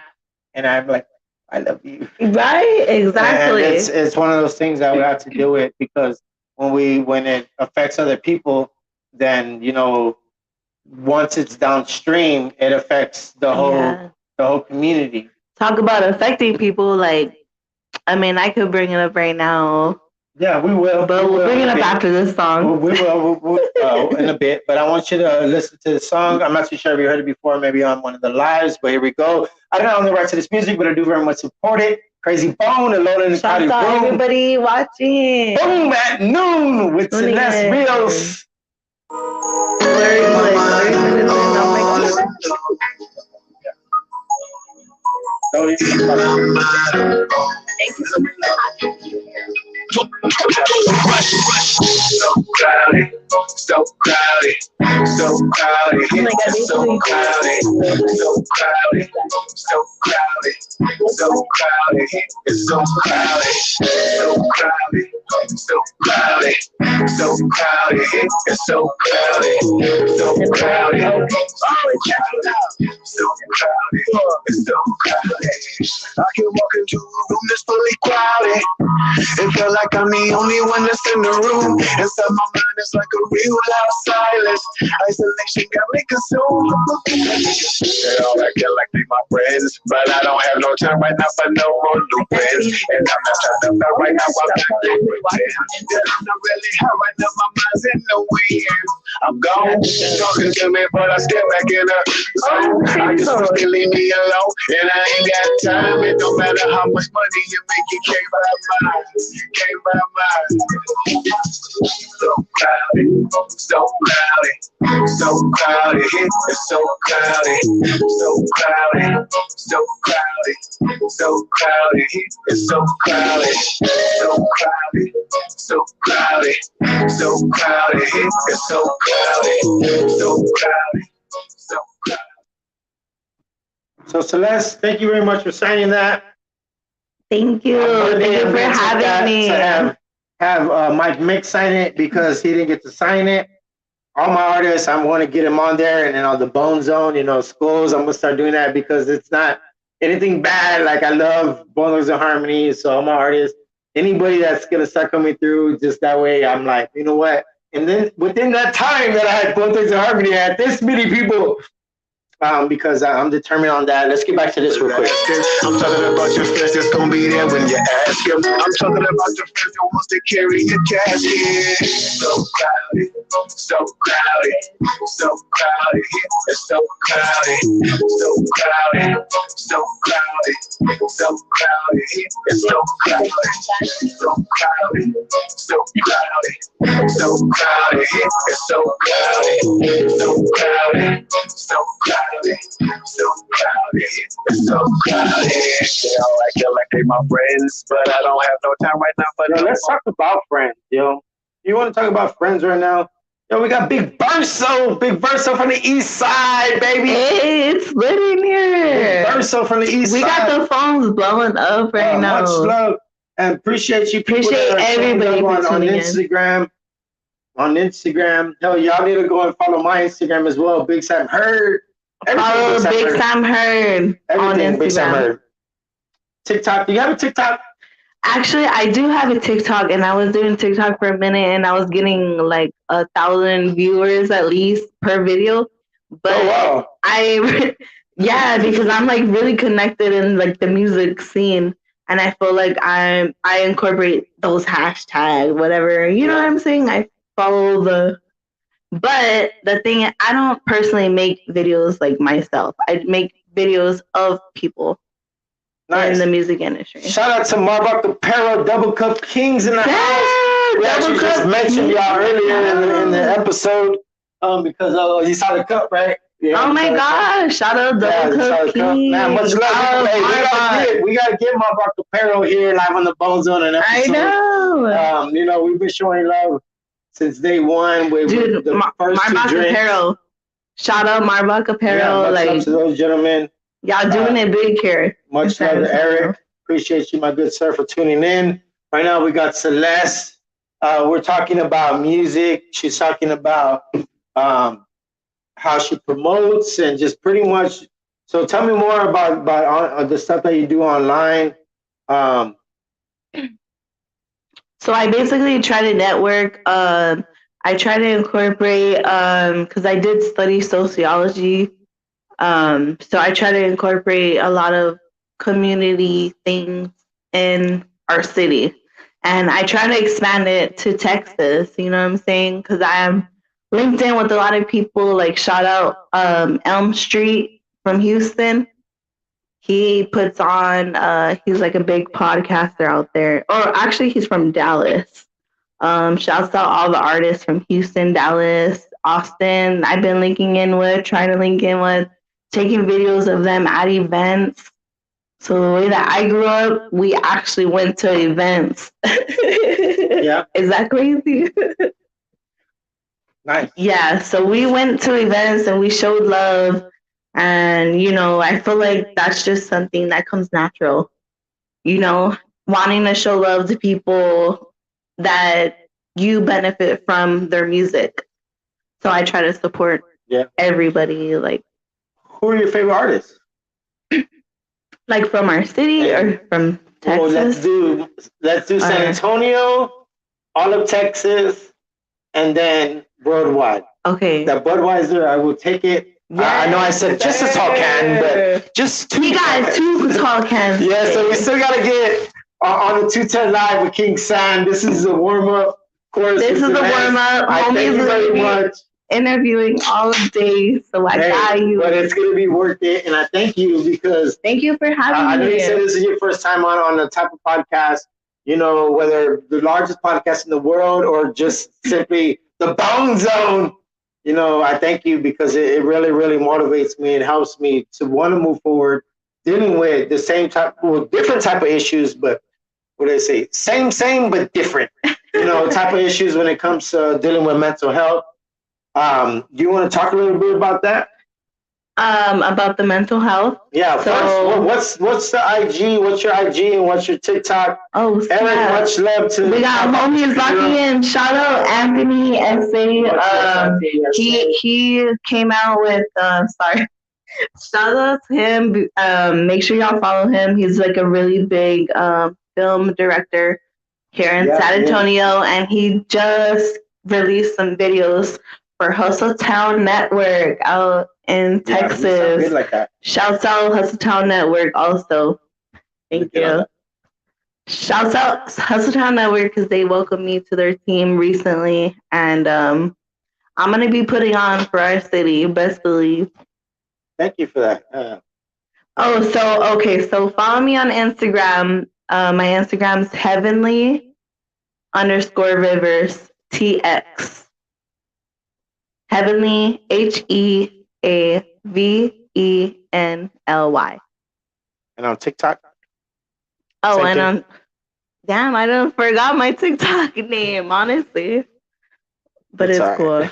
and I'm like, I love you. Right, exactly. And it's one of those things I would have to deal with because when it affects other people, then, you know, once it's downstream, it affects the whole community. Talk about affecting people. Like, I mean, I could bring it up right now. Yeah, we will. But we'll bring it up after this song. We will in a bit. But I want you to listen to the song. I'm not too sure if you heard it before, maybe on one of the lives, but here we go. I don't own the rights to this music, but I do very much support it. Crazy Bone, Alone in the Crowded Room. Shout out everybody watching. Boom at noon with Celeste Rios. Thank you so much. crowded, so crowded, so crowded. It's so crowded, so crowded, so crowded, so crowded. It's so crowded, so crowded, so crowded, so crowded. It's so crowded, so crowded. Oh, it's crowded, so crowded, it's so crowded. I can walk into a room that's fully crowded and feel like I'm the only one that's in the room. Inside my mind it's like a real loud silence. Isolation got me consumed. They all acting like they my friends, but I don't have no time right now for no more new friends. And I'm not trying to feel right now. I'm not pretend. I'm not really hurt right now. My mind's in the wind. I'm gone, talking to me, but I step back in the zone. I just want to leave me alone, and I ain't got time. It don't matter how much money you make, you can't buy mine. You can't buy mine. So crowded, so crowded, so crowded. It's so crowded, so crowded, so crowded, so crowded. It's so crowded, so crowded, so crowded, so crowded. It's so crowded, so crowded, so crowded. So Celeste, thank you very much for signing that. Thank you. Thank you for having me. To have Mike Mick sign it because he didn't get to sign it. All my artists, I'm going to get them on there, and then on the BoneZone, schools, I'm going to start doing that because it's not anything bad. Like, I love Bone ThugsNHarmony, so all my artists, anybody that's going to start coming through, just that way, I'm like, you know what? And then within that time that I had Bone ThugsNHarmony, I had this many people. Because I'm determined on that. Let's get back to this real quick. I'm talking about your friends that's gonna be there when you ask him. I'm talking about your friends that wants to carry your casket. So crowded, so crowded, so crowded. It's so crowded, so crowded, so crowded, so crowded. It's so crowded, so crowded, so crowded, so crowded. It's so crowded, so crowded, so crowded. So crowded, so crowded. They all acting like they my friends, but I don't have no time right now for them. Let's talk about friends, yo. You want to talk about friends right now? Yo, we got Big Verso from the east side, baby. Hey, it's lit in here. Big Verso from the east side. We got the phones blowing up right now. Much love and appreciate you. Appreciate everybody on Instagram. On Instagram. Hell, y'all need to go and follow my Instagram as well. Big Sam Heard. Follow Big Sam Heard on Instagram. Big Sam Heard. TikTok. Do you have a TikTok? Actually, I do have a TikTok, and I was doing TikTok for a minute, and I was getting like 1,000 viewers at least per video. But yeah, because I'm like really connected in like the music scene, and I feel like I incorporate those hashtags, whatever. You know what I'm saying? I follow the. But the thing, I don't personally make videos like myself. I make videos of people in the music industry. Shout out to Marbach Apparel, Double Cup Kings in the house. We actually just mentioned y'all earlier in the episode because you saw the cup, right? Yeah, oh my gosh! Shout out Double Cup Kings. Man, much love. We gotta get Marbach Apparel here live on the BoneZone episode. I know. We've been showing love since day one. Dude, Marbach Apparel. Shout out Marbach Apparel. Yeah, much love to those gentlemen. Y'all doing it big here. Much love to Eric. Appreciate you, my good sir, for tuning in. Right now we got Celeste. We're talking about music. She's talking about how she promotes and just pretty much. So tell me more about the stuff that you do online. So I basically try to network. I try to incorporate because I did study sociology. So I try to incorporate a lot of community things in our city. And I try to expand it to Texas, you know what I'm saying? Because I'm linked in with a lot of people, like shout out Elm Street from Houston. He puts on, he's like a big podcaster out there. Or actually, he's from Dallas. Shouts out all the artists from Houston, Dallas, Austin. I've been trying to link in with, taking videos of them at events. So the way that I grew up, we actually went to events. Yeah. Is that crazy? Nice. Yeah, so we went to events and we showed love. And, you know, I feel like that's just something that comes natural, you know, wanting to show love to people that you benefit from their music. So I try to support everybody, like. Who are your favorite artists? Like from our city or from Texas? Well, let's do San Antonio, all of Texas, and then worldwide. Okay. The Budweiser, I will take it. I know I said just a tall can, but just two. We got 2 tall cans. Yeah, so we still got to get on the 210 Live with King San. This is a warm-up. Of course, this is a warm-up. Thank you very much. Interviewing all day, so I got you. But it's going to be worth it, and I thank you because... Thank you for having me. I know you said this is your first time on the type of podcast, you know, whether the largest podcast in the world or just simply the BoneZone. You know, I thank you because it really, really motivates me and helps me to want to move forward, dealing with the different type of issues, but what do they say? Same, but different. You know, type of issues when it comes to dealing with mental health. Do you want to talk a little bit about that? About the mental health. Yeah. So, what's the IG? What's your IG and what's your TikTok? Oh, Eric, much love to. We got homies locking in. Shout out Anthony SA. He came out with. Shout out to him. Make sure y'all follow him. He's like a really big film director here in San Antonio, and he just released some videos for Hustle Town Network out in Texas. Like that. Shouts out Hustle Town Network also. Thank you. Shouts out Hustle Town Network because they welcomed me to their team recently, and I'm gonna be putting on for our city. Best believe. Thank you for that. So follow me on Instagram. My Instagram's heavenly_rivers TX. Heavenly HEAVENLY. And on TikTok? Oh, and on I done forgot my TikTok name, honestly. But it's cool.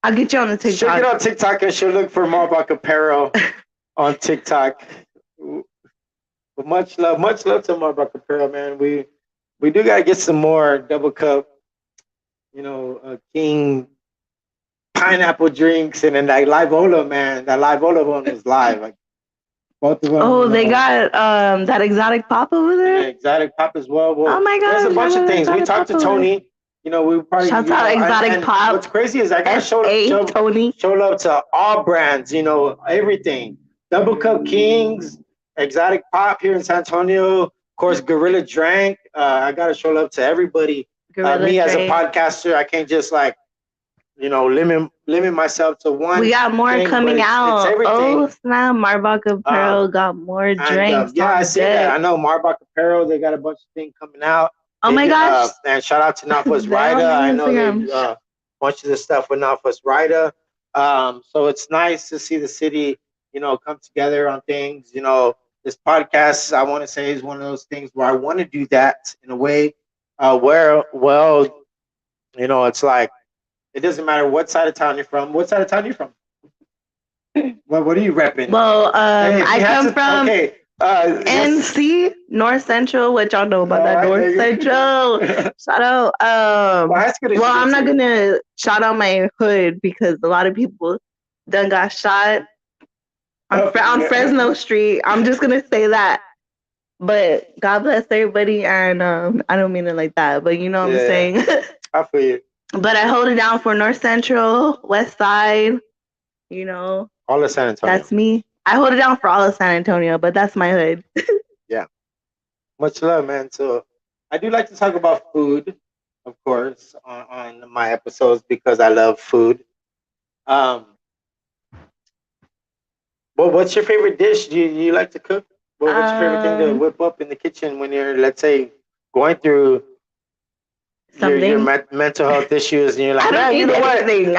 I'll get you on the TikTok. She'll get on TikTok and she'll look for Marbach Apparel on TikTok. But much love to Marbach Apparel, man. We do gotta get some more double cup, King pineapple drinks, and then that Live Ola, man. That Live Ola one was live. Like both of them. Oh, they got that exotic pop over there? Yeah, exotic pop as well. Oh my god. There's a bunch of things. We talked to Tony. We probably shout out exotic pop. What's crazy is I gotta show love to all brands, everything. Double Cup Kings, exotic pop here in San Antonio. Of course, Gorilla Drank. I gotta show love to everybody. Me as a podcaster, I can't just limit myself to one. We got more thing, coming out. It's oh snap! Marbach Apparel got more drinks. I see that. I know Marbach Apparel. They got a bunch of things coming out. Oh my gosh! And shout out to Northwest Ryder. I know a bunch of the stuff with Northwest Ryder. So it's nice to see the city, come together on things. This podcast, I want to say, is one of those things where I want to do that in a way where, it's like, it doesn't matter what side of town you're from. What side of town you from? What are you repping? Well, I come from NC, North Central. What y'all know about that North Central? Shout out. Well, I'm not gonna shout out my hood because a lot of people done got shot on Fresno Street. I'm just gonna say that. But God bless everybody, and I don't mean it like that, but you know what I'm saying. I feel you. But I hold it down for North Central, West Side, all of San Antonio. That's me. I hold it down for all of San Antonio, but that's my hood. Yeah. Much love, man. So I do like to talk about food, of course, on my episodes because I love food. Well, what's your favorite dish? Do you like to cook? What's your favorite thing to whip up in the kitchen when you're, let's say, going through your mental health issues, and you're like, man, you know what? I'm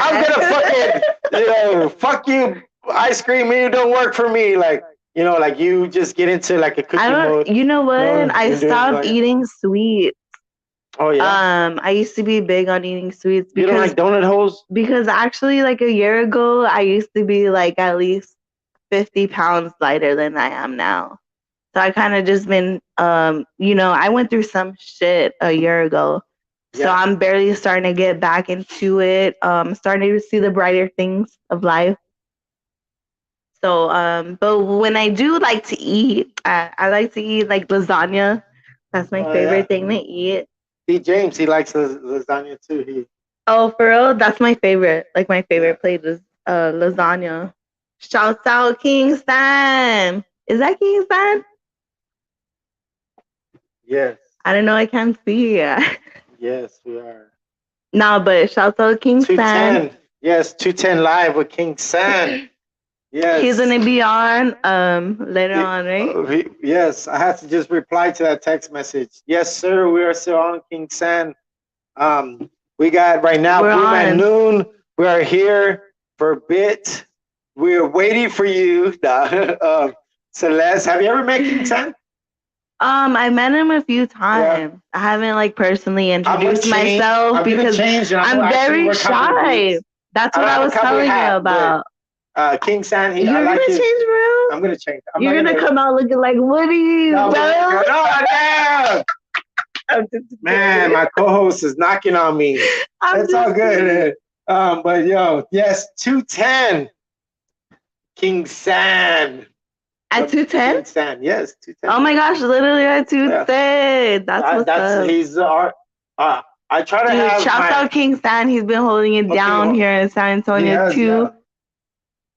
gonna fuck you, ice cream. You don't work for me. Like you just get into like a cooking mode. You know what? I stopped eating sweets. Oh yeah. I used to be big on eating sweets You don't like donut holes? because actually like a year ago I used to be like at least 50 pounds lighter than I am now. So I kind of just been I went through some shit a year ago. So Yeah. I'm barely starting to get back into it. Starting to see the brighter things of life. So but when I do like to eat, I like to eat like lasagna. That's my Oh, favorite yeah. thing to eat. See, James, he likes lasagna too. Oh, for real? That's my favorite. Like my favorite plate is lasagna. Shouts out Kingston. Is that Kingston? Yes. I don't know. I can't see. Yes, we are. No, but shouts out Kingston. 210. Yes, 210 live with King San. Yes. He's gonna be on later on, right? Yes, I have to just reply to that text message. Yes, sir. We are still on King San. We got right now We're Bloom at on. noon. We are here for a bit. We're waiting for you. Celeste, have you ever met King San? I met him a few times. I haven't like personally introduced myself because I'm very shy. That's what I was telling you about. King San, You're gonna change, bro? I'm gonna change. You're gonna come out looking like Woody, No, bro. damn. Man, my co-host is knocking on me. It's all good. But yo, yes, 210. King San. At 210? King San, yes, 210. Oh my gosh, literally at 210. That's what's up. He's our. I try to Dude, have. shouts out King Stan. He's been holding it down here in San Antonio too.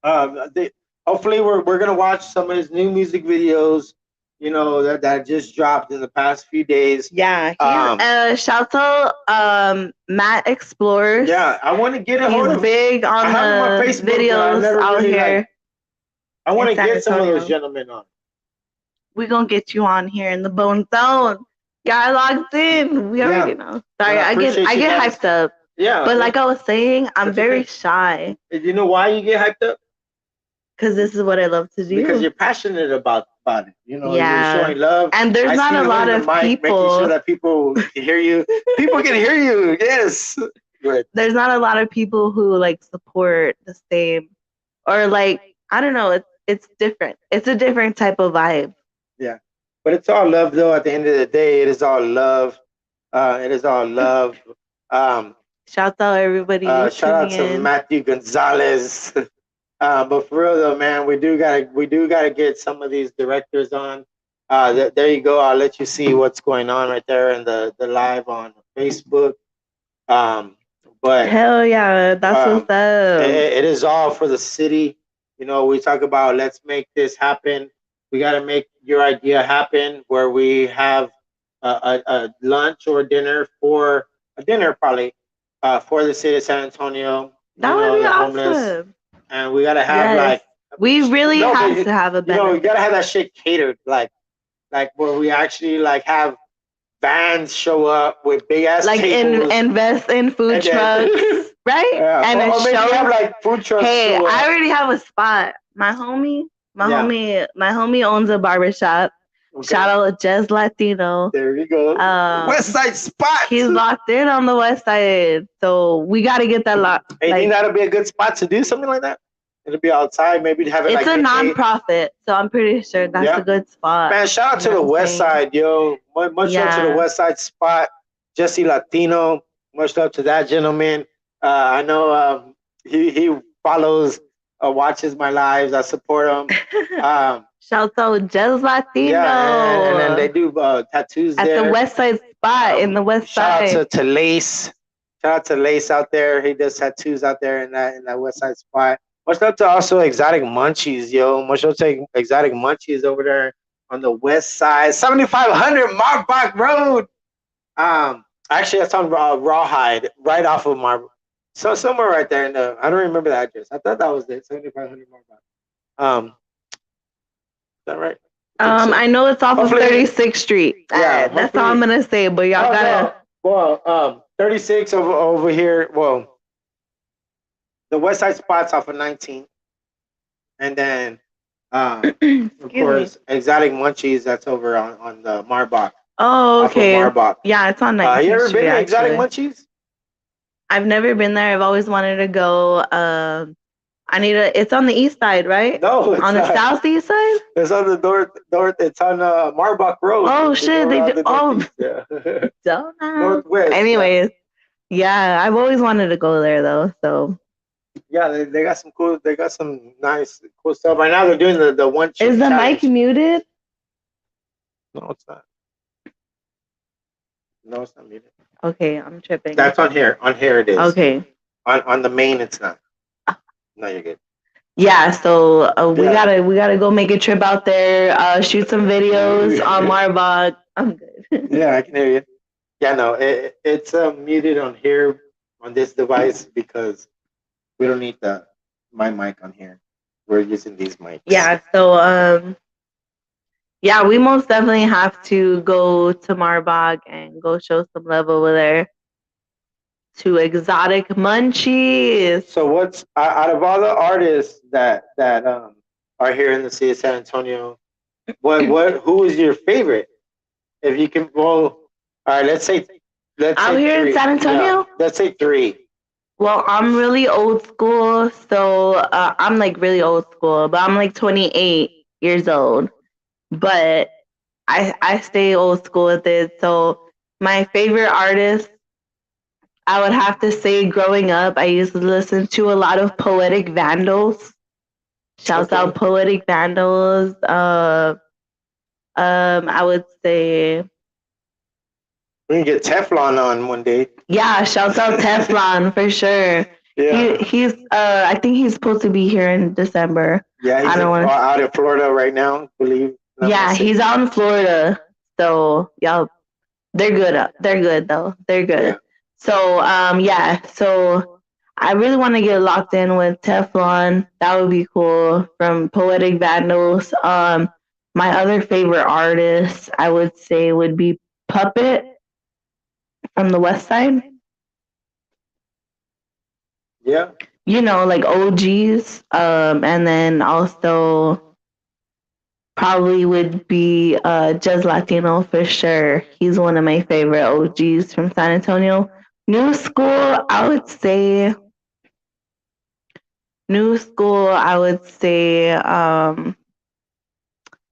Yeah. Hopefully, we're gonna watch some of his new music videos. You know that just dropped in the past few days. Yeah. Shouts out Matt Explores. Yeah, I want to get a hold of. He's big on the videos out here. I want to get some of those gentlemen on. We're gonna get you on here in the BoneZone. Guy logged in. We already know. Sorry, I get hyped up. Yeah. But like I was saying, I'm very shy. You know why you get hyped up? Because this is what I love to do. Because you're passionate about it. You know, you're showing love. And there's not a lot of people. Making sure that people can hear you. People can hear you. Yes. Good. There's not a lot of people who like support the same, or like I don't know. It's different. It's a different type of vibe. Yeah, but it's all love though. At the end of the day, it is all love. It is all love. Shout out everybody. Shout out to Matthew Gonzalez. But for real though, man, we do gotta get some of these directors on. There you go. I'll let you see what's going on right there in the live on Facebook. But hell yeah, that's what's up. It is all for the city. You know, we talk about let's make this happen. We got to make your idea happen where we have a lunch or dinner probably for the city of San Antonio. That would be awesome. And we got to have we really have to have a benefit. We got to have that shit catered like where we actually like have vans show up with big ass tables. Invest in food trucks, right? Yeah. And or maybe have like food trucks. Hey, I already have a spot. My homie owns a barbershop. Okay. Shout out Jez Latino. There you go. West Side spot. He's locked in on the West Side, so we got to get that locked. Hey, think that'll be a good spot to do something like that? It'll be outside, maybe to have it. It's a non-profit, so I'm pretty sure that's a good spot. Man, shout out to the West Side, yo. Much love to the West Side spot. Jesse Latino. Much love to that gentleman. I know he follows, watches my lives. I support him. Shout out Jez Latino. Yeah, and then they do tattoos at the West Side spot in the West Side. Shout out to Lace. Shout out to Lace out there. He does tattoos out there in that West Side spot. Much love to also Exotic Munchies, yo. Much love to Exotic Munchies over there on the West Side, 7500 Marbach Road. Actually, that's on Rawhide, right off of so somewhere right there in I don't remember the address. I thought that was it, 7500 Marbach. Is that right? I know it's off of 36th Street. Yeah, that's all I'm gonna say. But y'all gotta. Well, 36 over here. Well, the West Side spot's off of 19, and then of course Exotic Munchies that's over on the Marbach. Oh, okay. Off of Marbach. Yeah, it's on 19th You ever Street, been to Exotic actually. Munchies? I've never been there. I've always wanted to go. It's on the east side, right? No, it's on the not. southeast side? It's on the north. It's on Marbach Road. Oh, It's shit. They on do. the Oh, northeast, yeah. don't know. Northwest. Anyways, yeah, I've always wanted to go there, though. So, Yeah, they got some cool. They got some nice, cool stuff. Right now, they're doing the one chip is the challenge. mic muted? No, it's not. No, it's not muted. Okay, I'm tripping. That's on here. On here it is. Okay. On the main, it's not. No, you're good. Yeah, so we gotta go make a trip out there, shoot some videos on Marbach. I'm good. Yeah, I can hear you. Yeah, no, it's muted on here on this device because we don't need my mic on here. We're using these mics. Yeah, so yeah, we most definitely have to go to Marbach and go show some love over there to Exotic Munchies. So what's out of all the artists that are here in the city of San Antonio, who is your favorite? If you can, all right, let's say out here three. in San Antonio. Yeah, let's say 3. Well, I'm really old school, so I'm like really old school, but I'm like 28 years old. But I stay old school with it. So my favorite artist, I would have to say, growing up, I used to listen to a lot of Poetic Vandals. Shouts out Poetic Vandals. I would say we can get Teflon on one day. Yeah, shouts out Teflon for sure. Yeah. He's I think he's supposed to be here in December. Yeah, he's out in Florida right now, I believe. Yeah, he's out in Florida. So y'all, they're good. They're good though. They're good. Yeah. So yeah. So I really want to get locked in with Teflon. That would be cool. From Poetic Vandals. My other favorite artist, I would say, would be Puppet from the West Side. Yeah. You know, like OGs. And then also probably would be Jazz Latino for sure. He's one of my favorite OGs from San Antonio. New school, I would say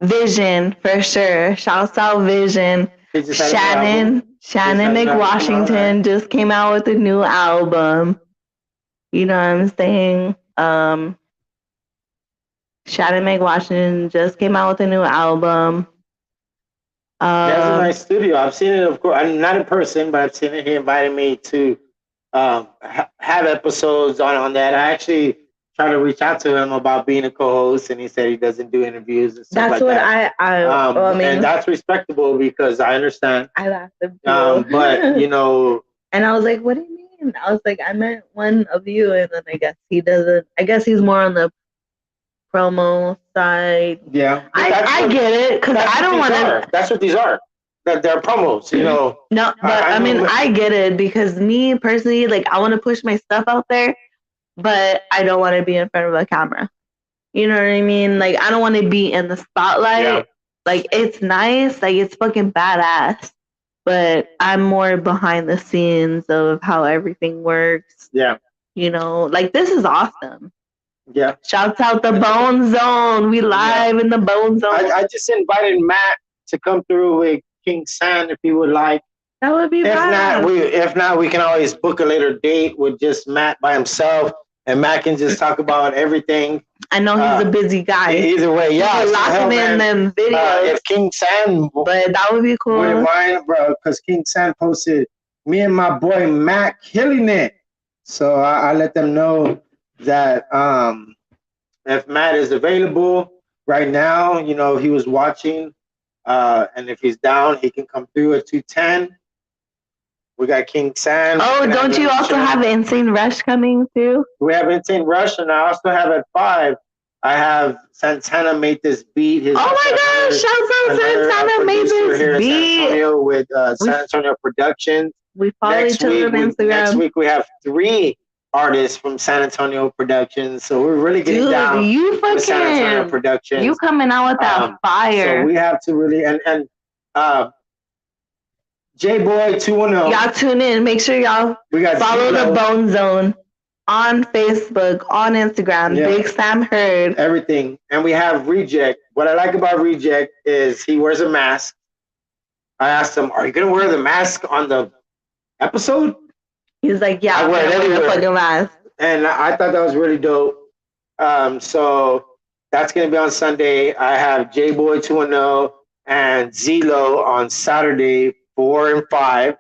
Vision for sure. Shouts out Vision. Shannon McWashington just came out with a new album. You know what I'm saying? Shannon McWashington just came out with a new album. He has a nice studio. I've seen it, of course. I'm not in person, but I've seen it. He invited me to have episodes on that. I actually tried to reach out to him about being a co-host, and he said he doesn't do interviews and stuff that's like what that. I mean, and that's respectable because I understand. I laughed at you. But you know, and I was like, "What do you mean?" I was like, "I meant one of you," and then I guess he doesn't. I guess he's more on the promo side. Yeah, I get it because I don't want to. That's what these are. They're promos, you know. No, but I mean, I get it because me personally, like, I want to push my stuff out there, but I don't want to be in front of a camera. You know what I mean? Like, I don't want to be in the spotlight. Yeah. Like, it's nice, like, it's fucking badass, but I'm more behind the scenes of how everything works. Yeah. You know, like, this is awesome. Yeah. Shouts out the BoneZone. We live in the BoneZone. I just invited Matt to come through with King San if he would like. That would be fun. If not, we can always book a later date with just Matt by himself, and Matt can just talk about everything. I know he's a busy guy. Either way, yeah. Locking in them videos. If King San, but that would be cool. Wouldn't mind, bro, because King San posted me and my boy Matt killing it. So I let them know that if Matt is available right now, you know, he was watching, and if he's down, he can come through at 2:10. We got King San. Oh, don't you also have Insane Rush coming too? We have Insane Rush, and I also have at 5. I have Santana made this beat. Oh my gosh! Shouts out Santana made this beat with San Antonio Productions. We follow each other on Instagram. Next week we have 3 artists from San Antonio Productions, so we're really getting down with San Antonio Productions. You coming out with that fire. So we have to really and J-Boy 210. Y'all tune in. Make sure y'all We got follow Zelo. the BoneZone on Facebook, on Instagram. Yeah. Big Sam Heard. Everything. And we have Reject. What I like about Reject is he wears a mask. I asked him, "Are you gonna wear the mask on the episode?" He's like, yeah, I I'm wear it gonna wear the everywhere. fucking mask. And I thought that was really dope. So that's gonna be on Sunday. I have J-Boy 210 and Zelo on Saturday 4 and 5.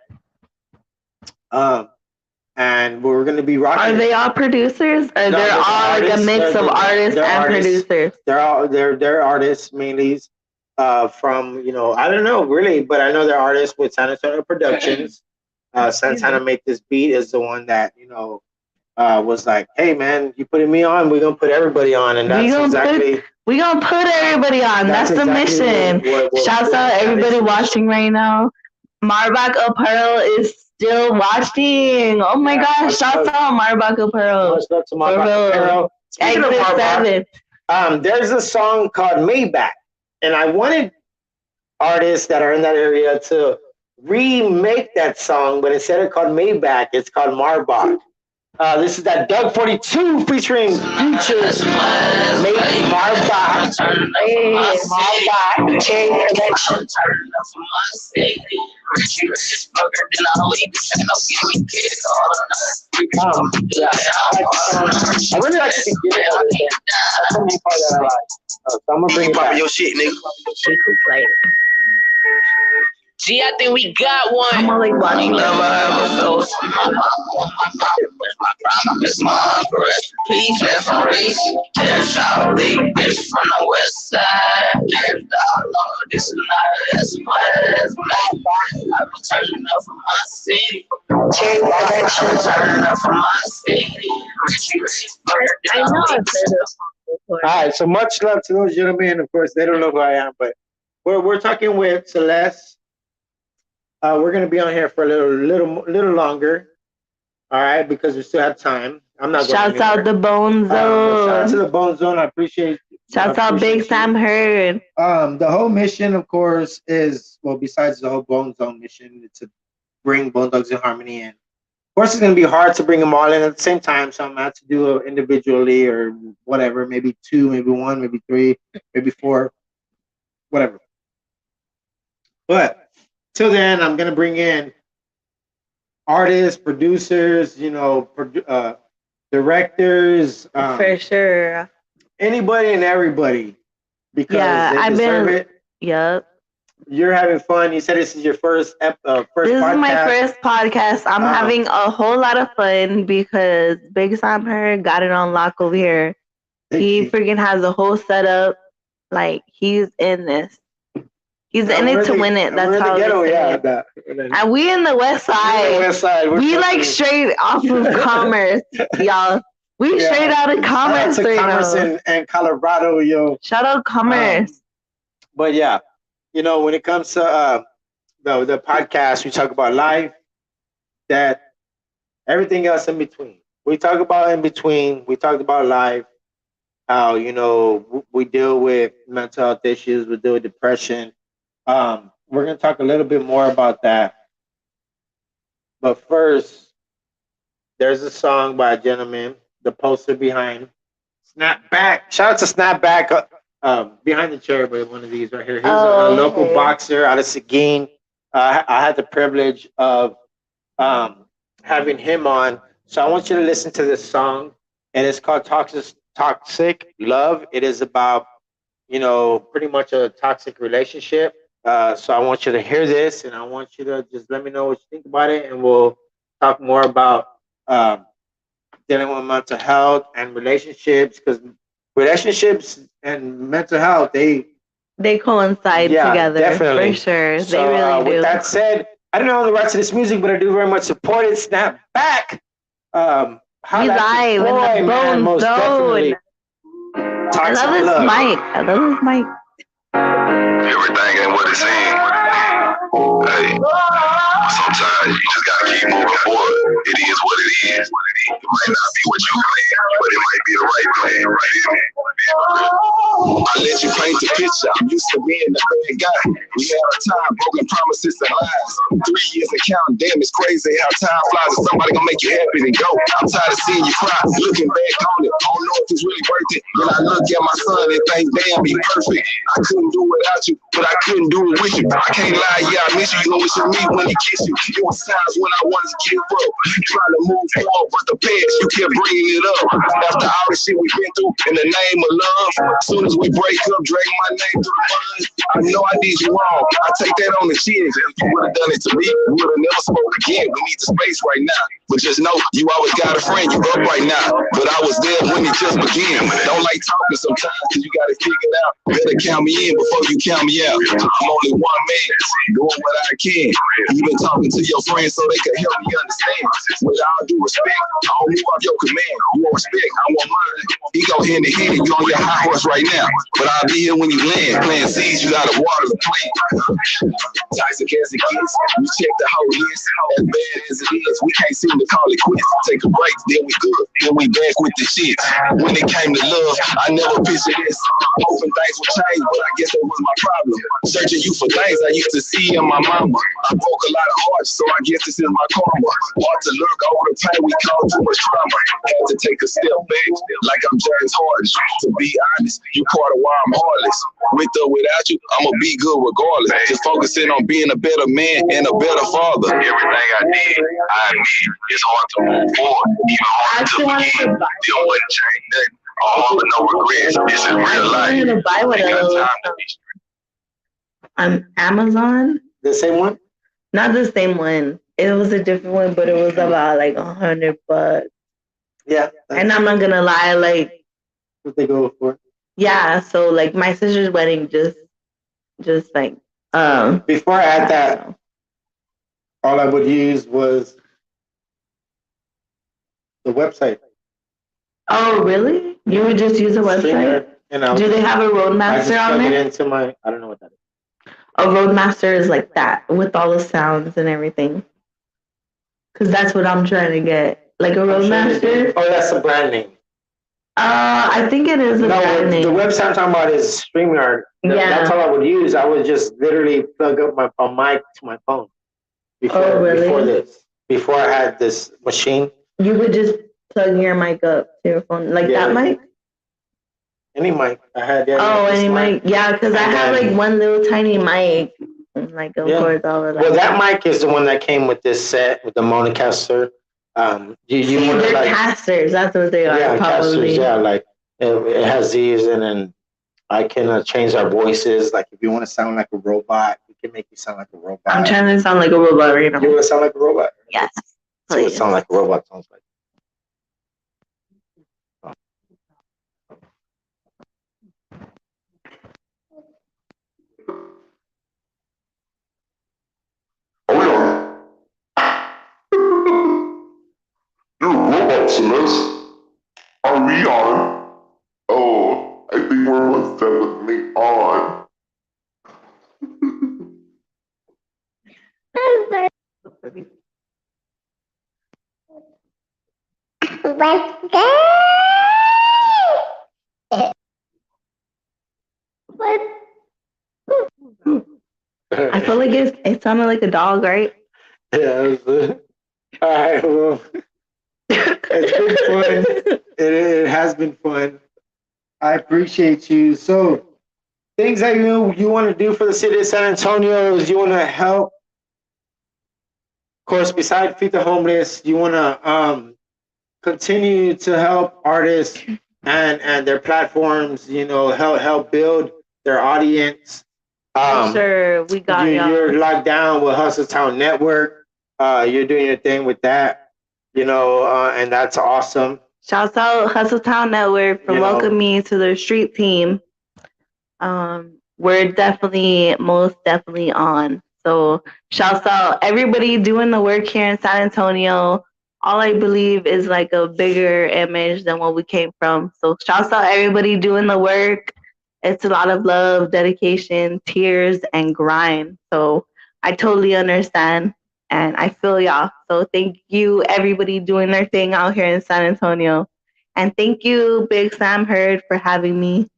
And we're gonna be rocking. Are they all producers, or No, they're all like a artists. mix of artists and producers? They're artists mainly. From I don't know really, but I know they're artists with San Antonio Productions. Santana Make This Beat is the one that was like, hey man, you putting me on, we're gonna put everybody on, and that's exactly. We gonna put everybody on. That's the mission. Shouts out everybody watching right now. Marbach Apparel is still watching. Oh my gosh! Shouts out Marbach Apparel. Much love to Marbach Apparel. Speaking of Marbach, there's a song called Maybach, and I wanted artists that are in that area to remake that song, but instead of called Maybach, it's called Marbach. This is that Doug 42 featuring Futures. Make Marbach. Marbach. Yeah, I really like to be good at it. That's the main part that I like. So I'm gonna bring it back. Your shit, nigga. Gee, I think we got one. I'm only watching Never ever felt my promise, my breath. Please, let's race. There's Charlie, bitch from the west side. There's dollar, this is not as much as black. I'm turning up from my city. Turning up from my city. I know I've heard this song before. All right, so much love to those gentlemen. Of course, they don't know who I am, but we're talking with Celeste. We're gonna be on here for a little longer. All right, because we still have time. I'm not. Shouts out the BoneZone. Shout out to the BoneZone. I appreciate. Shouts out Big Sam Heard. The whole mission, of course, is besides the whole BoneZone mission, it's to bring Bone ThugsNHarmony in. Of course, it's gonna be hard to bring them all in at the same time, so I'm gonna have to do it individually or whatever. Maybe 2, maybe 1, maybe 3, maybe 4, whatever. But till then, I'm gonna bring in artists, producers, directors, For sure. anybody and everybody, because they deserve it. Yep. You're having fun. You said this is your first This podcast. is my first podcast. I'm having a whole lot of fun because Big Sam Heard got it on lock over here. He freaking has a whole setup. Like, he's in this. He's in it to win it. That's how and we in the West Side. We like straight off of Commerce, y'all. We straight out of Commerce right now. And Colorado, yo. Shout out Commerce. But yeah, when it comes to the podcast, we talk about life, that everything else in between. We talk about in between. We talked about life. How we deal with mental health issues. We deal with depression. We're going to talk a little bit more about that. But first, there's a song by a gentleman, the poster behind Snapback. Shout out to Snapback behind the chair, but one of these right here. He's a local boxer out of Seguin. I had the privilege of having him on. So I want you to listen to this song, and it's called Toxic Love. It is about, pretty much a toxic relationship. So I want you to hear this, and I want you to just let me know what you think about it, and we'll talk more about dealing with mental health and relationships, because relationships and mental health, they coincide together, definitely. For sure. So, they really do. With that said, I don't know the rights to this music, but I do very much support it. Snap back. We live in the BoneZone. I love this mic. Everything ain't what it seems. Hey, sometimes you just gotta keep moving forward. It is what it is. It might not be what you plan, but it might be the right plan, right? I let you paint the picture. I'm used to being the bad guy. We had our time, broken promises and lies. 3 years and counting, damn, it's crazy how time flies. If somebody gonna make you happy, then go. I'm tired of seeing you cry. Looking back on it, I don't know if it's really worth it. When I look at my son and think, damn, he's perfect. I couldn't do it without you, but I couldn't do it with you. I can't lie, yeah, I miss you. You know it's me when he kiss you. It was times when I wanted to give up, trying to move forward, but the past, you kept bringing it up. After all the shit we've been through in the name of love, as soon as we break up, drag my name through the mud. I know I did you wrong. I take that on the chin. If you would have done it to me, we would have never spoke again. We need the space right now. But just know, you always got a friend. You up right now. But I was there when it just began. Don't like talking sometimes because you got to figure it out. Better count me in before you count me out. I'm only one man doing what I can. Even talking to your friends so they can help me understand. With all due respect, I don't move off your command. You want respect, I want mine. He go hand in hand. You on your high horse right now. But I'll be here when you land. Plant seeds, you gotta water the plant. Tyson Cassie kids, we check the whole list. As bad as it is, we can't seem to call it quits. Take a break, then we good. Then we back with the shit. When it came to love, I never pictured this. Hoping things would change, but I guess that was my problem. Searching you for things I used to see in my mama. I broke a lot of hearts, so I guess this is my karma. Hard to look over the pain we caused too much trauma. Had to take a step back, like I'm James Harden. To be honest, you part of why I'm heartless. With or without you, I'ma be good regardless. Just focusing on being a better man and a better father. Everything I did, I admit, it's hard to move forward. Even hard to begin. Still wouldn't change nothing. All but no regrets. This is real life. I'm gonna buy one of those on Amazon. The same one? Not the same one. It was a different one, but it was about like $100. Yeah. And I'm not gonna lie, like What they go for? yeah. So like my sister's wedding, just like Before I had that, all I would use was the website. Oh really? You would just use a website? Do they have a Roadmaster on it there? into my, I don't know what that is. A Roadmaster is like that with all the sounds and everything. Cause that's what I'm trying to get, like a Roadmaster. Oh, that's the brand name. I think it is a brand name. The website I'm talking about is StreamYard. Yeah. That's all I would use. I would just literally plug up a mic to my phone. Before I had this machine. You would just plug your mic up to your phone, like that mic? Any mic. I had that. Oh, any mic. Yeah, because I have like one little tiny mic. And like of course all of that. Well, that mic is the one that came with this set with the Monocaster. They're casters. That's what they are. Yeah, probably. casters. Yeah, like it has these, and then I can change our voices. Like if you want to sound like a robot, we can make you sound like a robot. I'm trying to sound like a robot right now. You want to sound like a robot? Yes. So it sounds like a robot sounds like. You're a robot, Celeste. Are we on? Oh, I think we're most definitely on. Let's go. I feel like it sounded like a dog, right? Yeah. All right. Well, it's been fun. It has been fun. I appreciate you. So, things that you want to do for the city of San Antonio is you want to help. Of course, besides feed the homeless, you want to continue to help artists and their platforms. You know, help build their audience. Sure, we got You're locked down with Hustle Town Network. You're doing your thing with that, and that's awesome. Shouts out Hustle Town Network for welcoming me to their street team. We're most definitely on. So shouts out everybody doing the work here in San Antonio. All I believe is like a bigger image than what we came from. So shouts out everybody doing the work. It's a lot of love, dedication, tears, and grind. So I totally understand, and I feel y'all. So thank you, everybody doing their thing out here in San Antonio. And thank you, Big Sam Heard, for having me.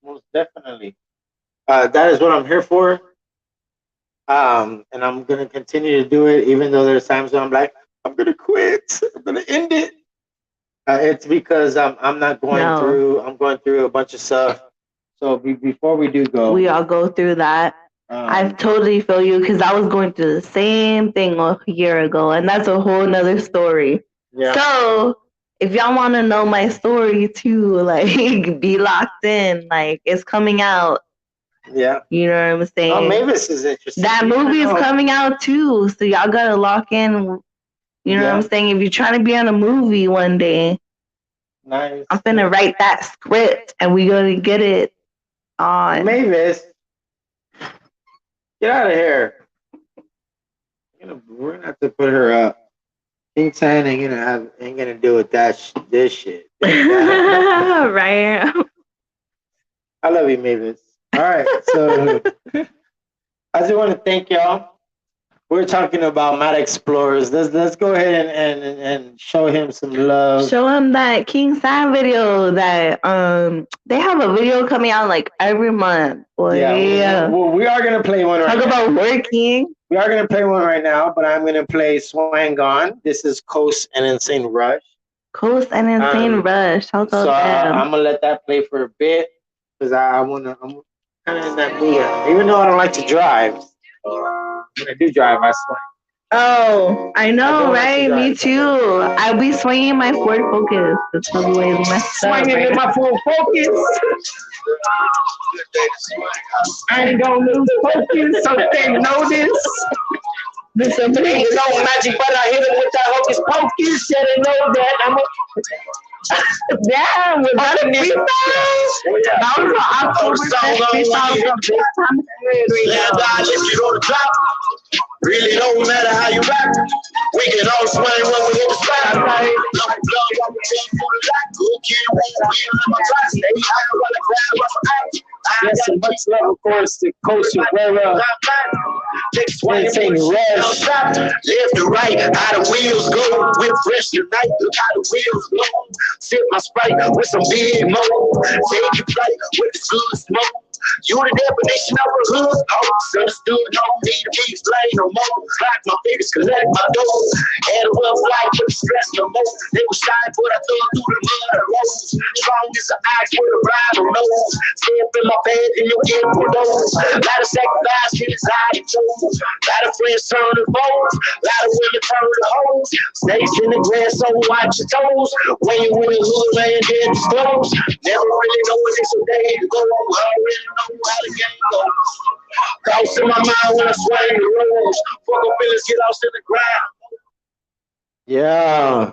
most definitely. That is what I'm here for. And I'm gonna continue to do it, even though there's times when I'm like, I'm gonna quit. I'm gonna end it. It's because I'm not going No. through. I'm going through a bunch of stuff. So before we do go, We all go through that. I totally feel you because I was going through the same thing a year ago, and that's a whole nother story. yeah. So if y'all want to know my story too, like be locked in, like it's coming out. Yeah. You know what I'm saying? Oh, Mavis is interesting. That movie is coming out too, so y'all gotta lock in. You know what I'm saying? If you're trying to be on a movie one day, nice. I'm finna write that script, and we gonna get it on. Mavis, get out of here. We're gonna have to put her up. King San ain't gonna deal with this shit. Right. I love you, Mavis. All right, so I just want to thank y'all. We're talking about Mad Explorers. Let's go ahead and show him some love. Show him that King Sam video that they have a video coming out like every month. Boy. Yeah. Well, we are gonna play one right now. Talk about working. We are gonna play one right now, but I'm gonna play Swang On. This is Coast and Insane Rush. Coast and Insane Rush. I'm gonna let that play for a bit because I'm kind of in that mood. Even though I don't like to drive, when I do drive, I swing. Oh, I know, right? Me too. I'll be swinging my Ford Focus. That's the way swinging in my Ford Focus. I ain't gonna lose focus, so they know this. Listen, ain't no magic, but I hit him with that hocus pocus. Yeah, they know that I'm a. Damn, was that a freestyle? That was an October freestyle from this time period. Really don't matter how you rap. We can all swing when we hit the spot. Yes, and much love, of course, to Coach Rivera. Insane Rush. Left to right, how the wheels go. Whip fresh tonight, look how the wheels go. Sip my Sprite with some big mo. Take your flight with the good smoke. You the definition of a hood. Understood, don't need to be explained no more. Like my fingers collect my dough. Had a rough life, but stress no more. They were shy, but I thought through the mud and rose. Strong as an ox with a rival nose. Step in my bed and you get for those. Lot of sacrifice, shit is how it chose. Lot of friends turn to foes. Lot of women turn to hoes. Snakes in the grass, so watch your toes. When you in the hood, man, dead disclose. Never really know when it's a day to go. Already know how the game goes. Thoughts in my mind when I swing the rules. Fuck up feelings, get lost in the ground. Yeah.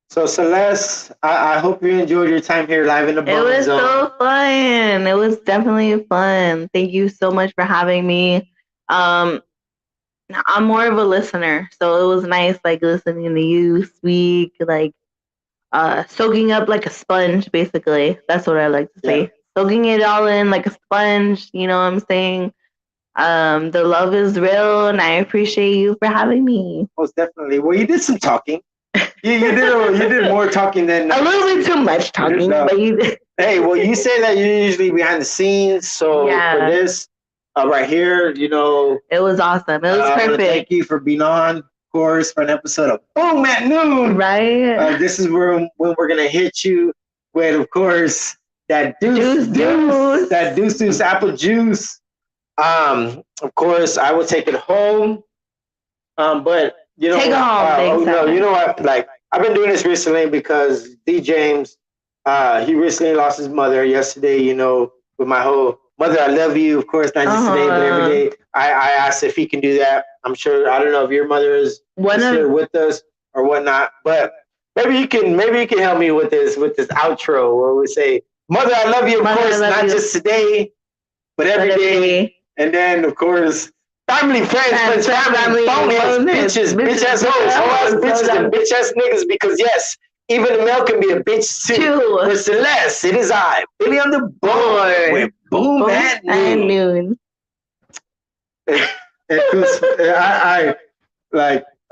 So Celeste, I hope you enjoyed your time here live in the BoneZone. It was so fun. It was definitely fun. Thank you so much for having me. I'm more of a listener, so it was nice like listening to you speak, like soaking up like a sponge, basically. That's what I like to say. Soaking it all in like a sponge, you know what I'm saying? The love is real, and I appreciate you for having me. Most definitely. Well, you did some talking. You did more talking than a little bit too much talking, but you did. Hey, well, you say that you're usually behind the scenes, so for this right here, you know, it was awesome. It was perfect. Thank you for being on, of course, for an episode of Boom at Noon. Right. This is when we're gonna hit you with, of course, that deuce, that deuce apple juice. Of course, I will take it home. But you know, take it home. You know what? Like, I've been doing this recently because D. James, he recently lost his mother yesterday. You know, with my whole mother, I love you. Of course, not just today, but every day. I asked if he can do that. I'm sure. I don't know if your mother is here with us or whatnot, but maybe you can help me with this outro where we say, "Mother, I love you." Of course, not just today, but every day. And then, of course, family, friends, family, bitches, bitch ass hoes, hoe ass bitches, and bitch ass niggas. Because yes, even the male can be a bitch too. For Celeste, it is I, Billy on the board with Boom at Noon. I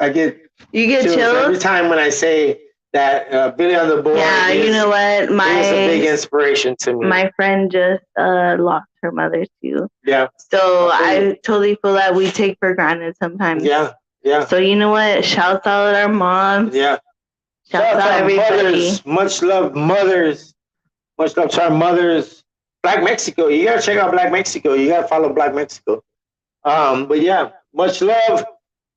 get chills every time when I say that Billy on the Board. Yeah, you know what? He was a big inspiration to me. My friend just lost her mother too. Yeah. So I totally feel that we take for granted sometimes. Yeah. Yeah. So you know what? Shouts out our moms. Yeah. Shouts out everybody. Mothers. Much love, mothers. Much love to our mothers. Black Mexico. You gotta check out Black Mexico. You gotta follow Black Mexico. But yeah, much love.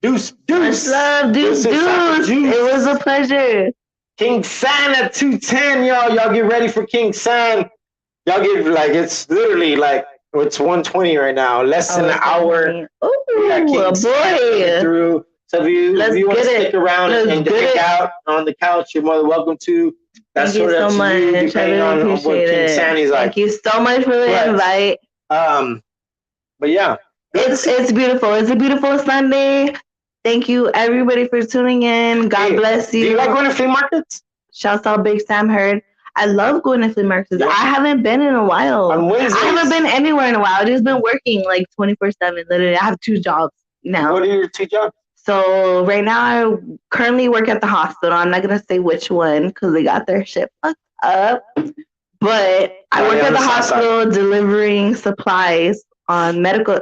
Deuce. Much love, Deuce. It was a pleasure. King San at 210, y'all. Y'all get ready for King San. Y'all get it's literally it's 1:20 right now. Less than an hour. Oh boy! Through. So if you want to stick around and hang out on the couch, you're more than welcome to. That's Thank you so much. I really appreciate it. Thank you so much for the invite. But yeah, it's beautiful. It's a beautiful Sunday. Thank you everybody for tuning in. God bless you. Do you like going to flea markets? Shouts out Big Sam Heard. I love going to flea markets. Yeah. I haven't been in a while. On Wednesdays? I haven't been anywhere in a while. I've just been working 24/7. Literally, I have 2 jobs now. What are your 2 jobs? So right now I currently work at the hospital. I'm not gonna say which one because they got their shit fucked up. But I work at the hospital delivering supplies on medical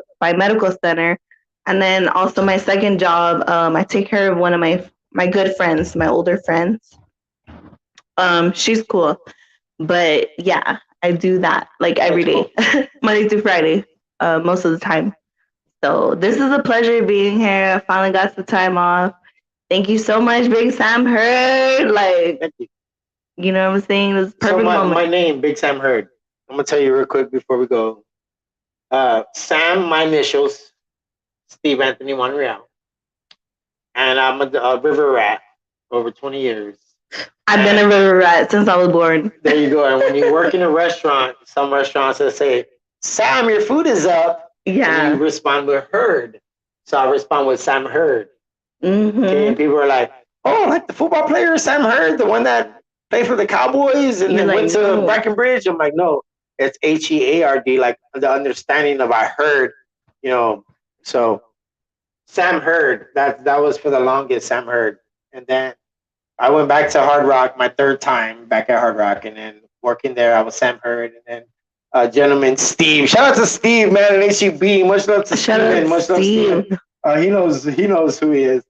center. And then also my second job, I take care of one of my good friends, my older friends. She's cool. But yeah, I do that every day, Monday through Friday, most of the time. So this is a pleasure being here. I finally got some time off. Thank you so much, Big Sam Heard. You know what I'm saying? This perfect moment. My name, Big Sam Heard. I'm gonna tell you real quick before we go. Sam, my initials. Steve Anthony Monreal. And I'm a river rat over 20 years. I've been a river rat since I was born. There you go. And when you work in a restaurant, some restaurants will say, Sam, your food is up. Yeah. And you respond with Heard. So I respond with Sam Heard. Mm-hmm. Okay, and people are like, oh, like the football player Sam Heard, the one that played for the Cowboys and then went to Brackenridge? I'm like, no, it's Heard, like the understanding of I heard, So Sam Heard, that was for the longest, Sam Heard. And then I went back to Hard Rock, my 3rd time back at Hard Rock. And then working there, I was Sam Heard. And then gentleman Steve. Shout out to Steve, man, and HEB. Much love to Steve. Much love to Steve. He knows who he is.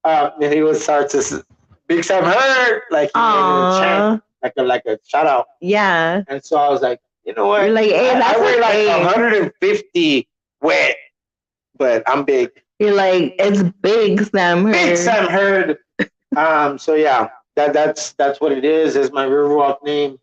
And he was to Big Sam Heard, he made a chant, like a shout out. Yeah. And so I was like, you know what? You're like, hey, I weigh 150 wet. But I'm big. You're like, it's Big Sam Heard. Big Sam Heard. So yeah, that's what it is. It's my Riverwalk name,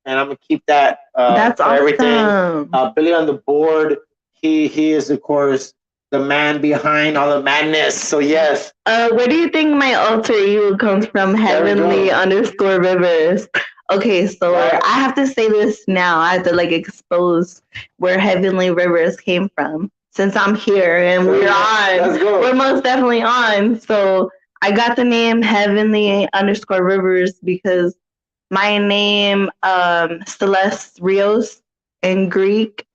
and I'm gonna keep that. That's for awesome. Everything. Billy on the Board. He is of course the man behind all the madness. So yes. Where do you think my alter ego comes from? Heavenly_Rivers. Okay, so I have to say this now. I have to expose where Heavenly Rivers came from. Since I'm here and we're on, we're most definitely on. So I got the name Heavenly_Rivers because my name, Celeste Rios, in Greek,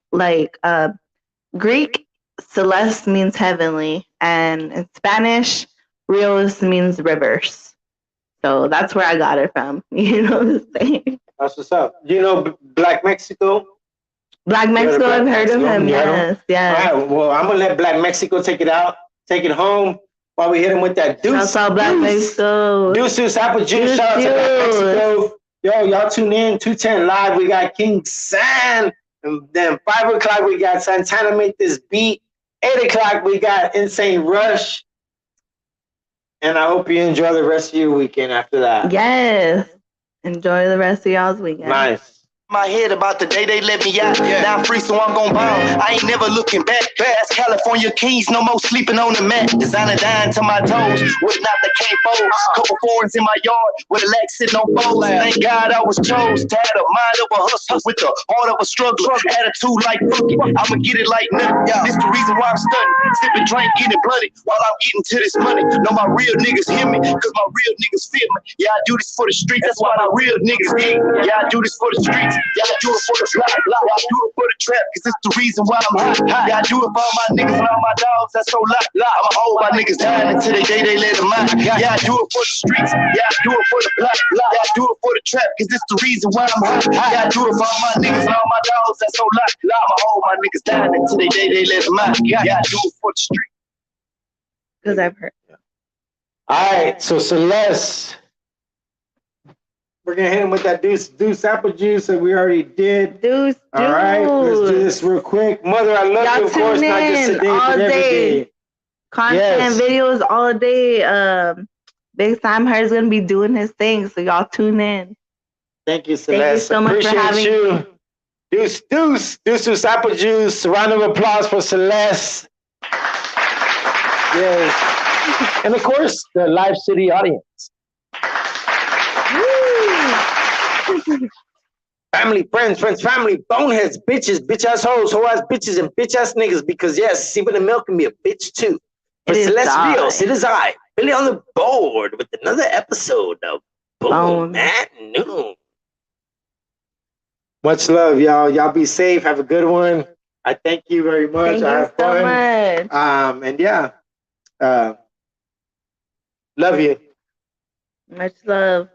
Greek, Celeste means heavenly, and in Spanish, Rios means rivers. So that's where I got it from. You know what I'm saying? That's what's up. Do you know Black Mexico? Black Mexico, I've heard of him. Yes. All right, well, I'm gonna let Black Mexico take it home while we hit him with that deuce. Shouts out Black Mexico. Deuce, apple juice. Shout out to Black Mexico. Yo, y'all tune in. 210 live. We got King San. And then 5 o'clock we got Santana Make This Beat. 8 o'clock we got Insane Rush. And I hope you enjoy the rest of your weekend after that. Yes. Enjoy the rest of y'all's weekend. Nice. My head about the day they let me out. Now I'm free, so I'm gon' ball. I ain't never looking back. That's California Kings, no more sleeping on the mat. Designer dying to my toes, with not the K-Foes. Couple foreigns in my yard, with a leg sitting on foes. Thank God I was chose to have the mind of a hustler, with the heart of a struggler. Attitude like fuck it, I'ma get it like nothing. This the reason why I'm studying, sipping, drink, getting bloody while I'm getting to this money. Know my real niggas hear me, cause my real niggas feel me. Yeah, I do this for the streets, that's why my real niggas eat. Yeah, I do this for the streets. Yeah, I do it for the block. Yeah, I do it for the trap, cause it's the reason why I'm hot. Yeah, I do it for all my niggas and all my dogs that's so locked. I'ma hold my niggas down until they let them out. Yeah, I do it for the streets. Yeah, I do it for the block. Yeah, I do it for the trap, cause it's the reason why I'm hot. Yeah, I do it for all my niggas and all my dogs that's so locked. I'ma hold my niggas down until they let them out. Yeah, I do it for the streets. Because I've heard. All right, so Celeste, we're gonna hit him with that deuce apple juice that we already did. Deuce. All right, let's do this real quick. Mother, I love you, of course, not just today, but every day. Content videos all day. Big Sam Her's gonna be doing his thing, so y'all tune in. Thank you, Celeste. Thank you so much for having me. Deuce apple juice. Round of applause for Celeste. Yes. And of course, the Live City audience. Family, friends, family, boneheads, bitches, bitch ass hoes, hoe ass bitches, and bitch ass niggas. Because yes, Steven the Milk can be a bitch too. For Celeste Rios, it is I, Billy on the board with another episode of Bone at Noon. Much love, y'all. Y'all be safe. Have a good one. I thank you very much. Thank you so much. And yeah, love you. Much love.